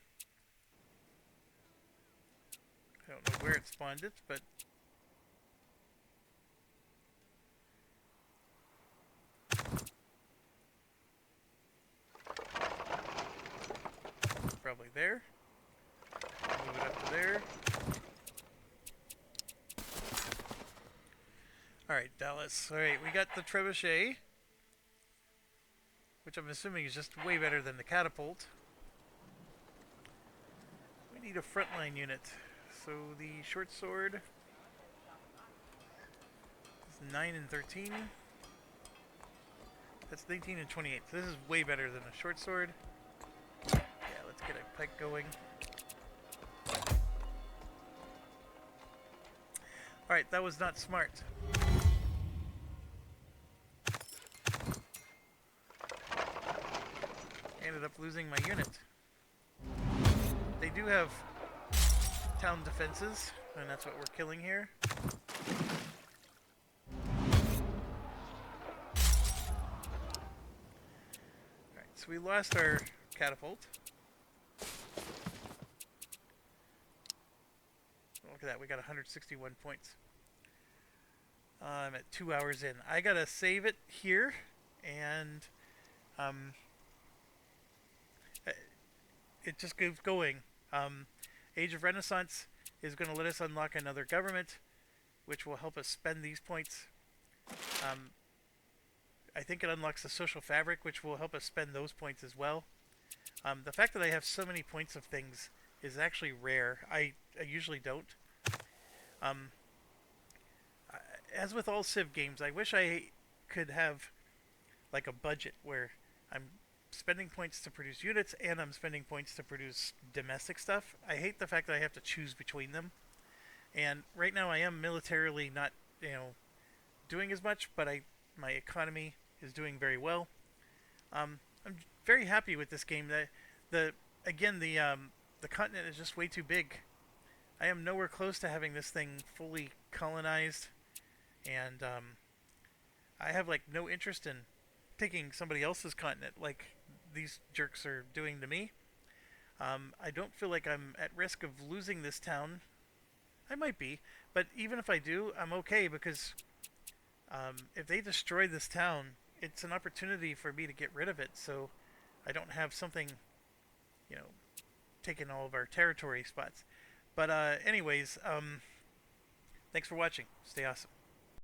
I don't know where it spawned it, but... Probably there. Move it up to there. Alright, Dallas. Alright, we got the trebuchet, which I'm assuming is just way better than the catapult. We need a frontline unit. So the short sword is 9 and 13. That's 19 and 28. So this is way better than a short sword. Yeah, let's get a pike going. Alright, that was not smart. Ended up losing my unit. They do have town defenses, and that's what we're killing here. Alright, so we lost our catapult. Look at that, we got 161 points. I'm at 2 hours in. I gotta save it here, and it just keeps going. Age of Renaissance is going to let us unlock another government, which will help us spend these points. I think it unlocks the social fabric, which will help us spend those points as well. The fact that I have so many points of things is actually rare. I usually don't. As with all Civ games, I wish I could have like a budget where I'm spending points to produce units and I'm spending points to produce domestic stuff. I hate the fact that I have to choose between them. And right now I am militarily not, doing as much, but my economy is doing very well. I'm very happy with this game. The continent is just way too big. I am nowhere close to having this thing fully colonized, and I have like no interest in taking somebody else's continent like these jerks are doing to me. I don't feel like I'm at risk of losing this town. I might be, but even if I do, I'm okay, because if they destroy this town, it's an opportunity for me to get rid of it, so I don't have something, taking all of our territory spots. But anyways, thanks for watching. Stay awesome.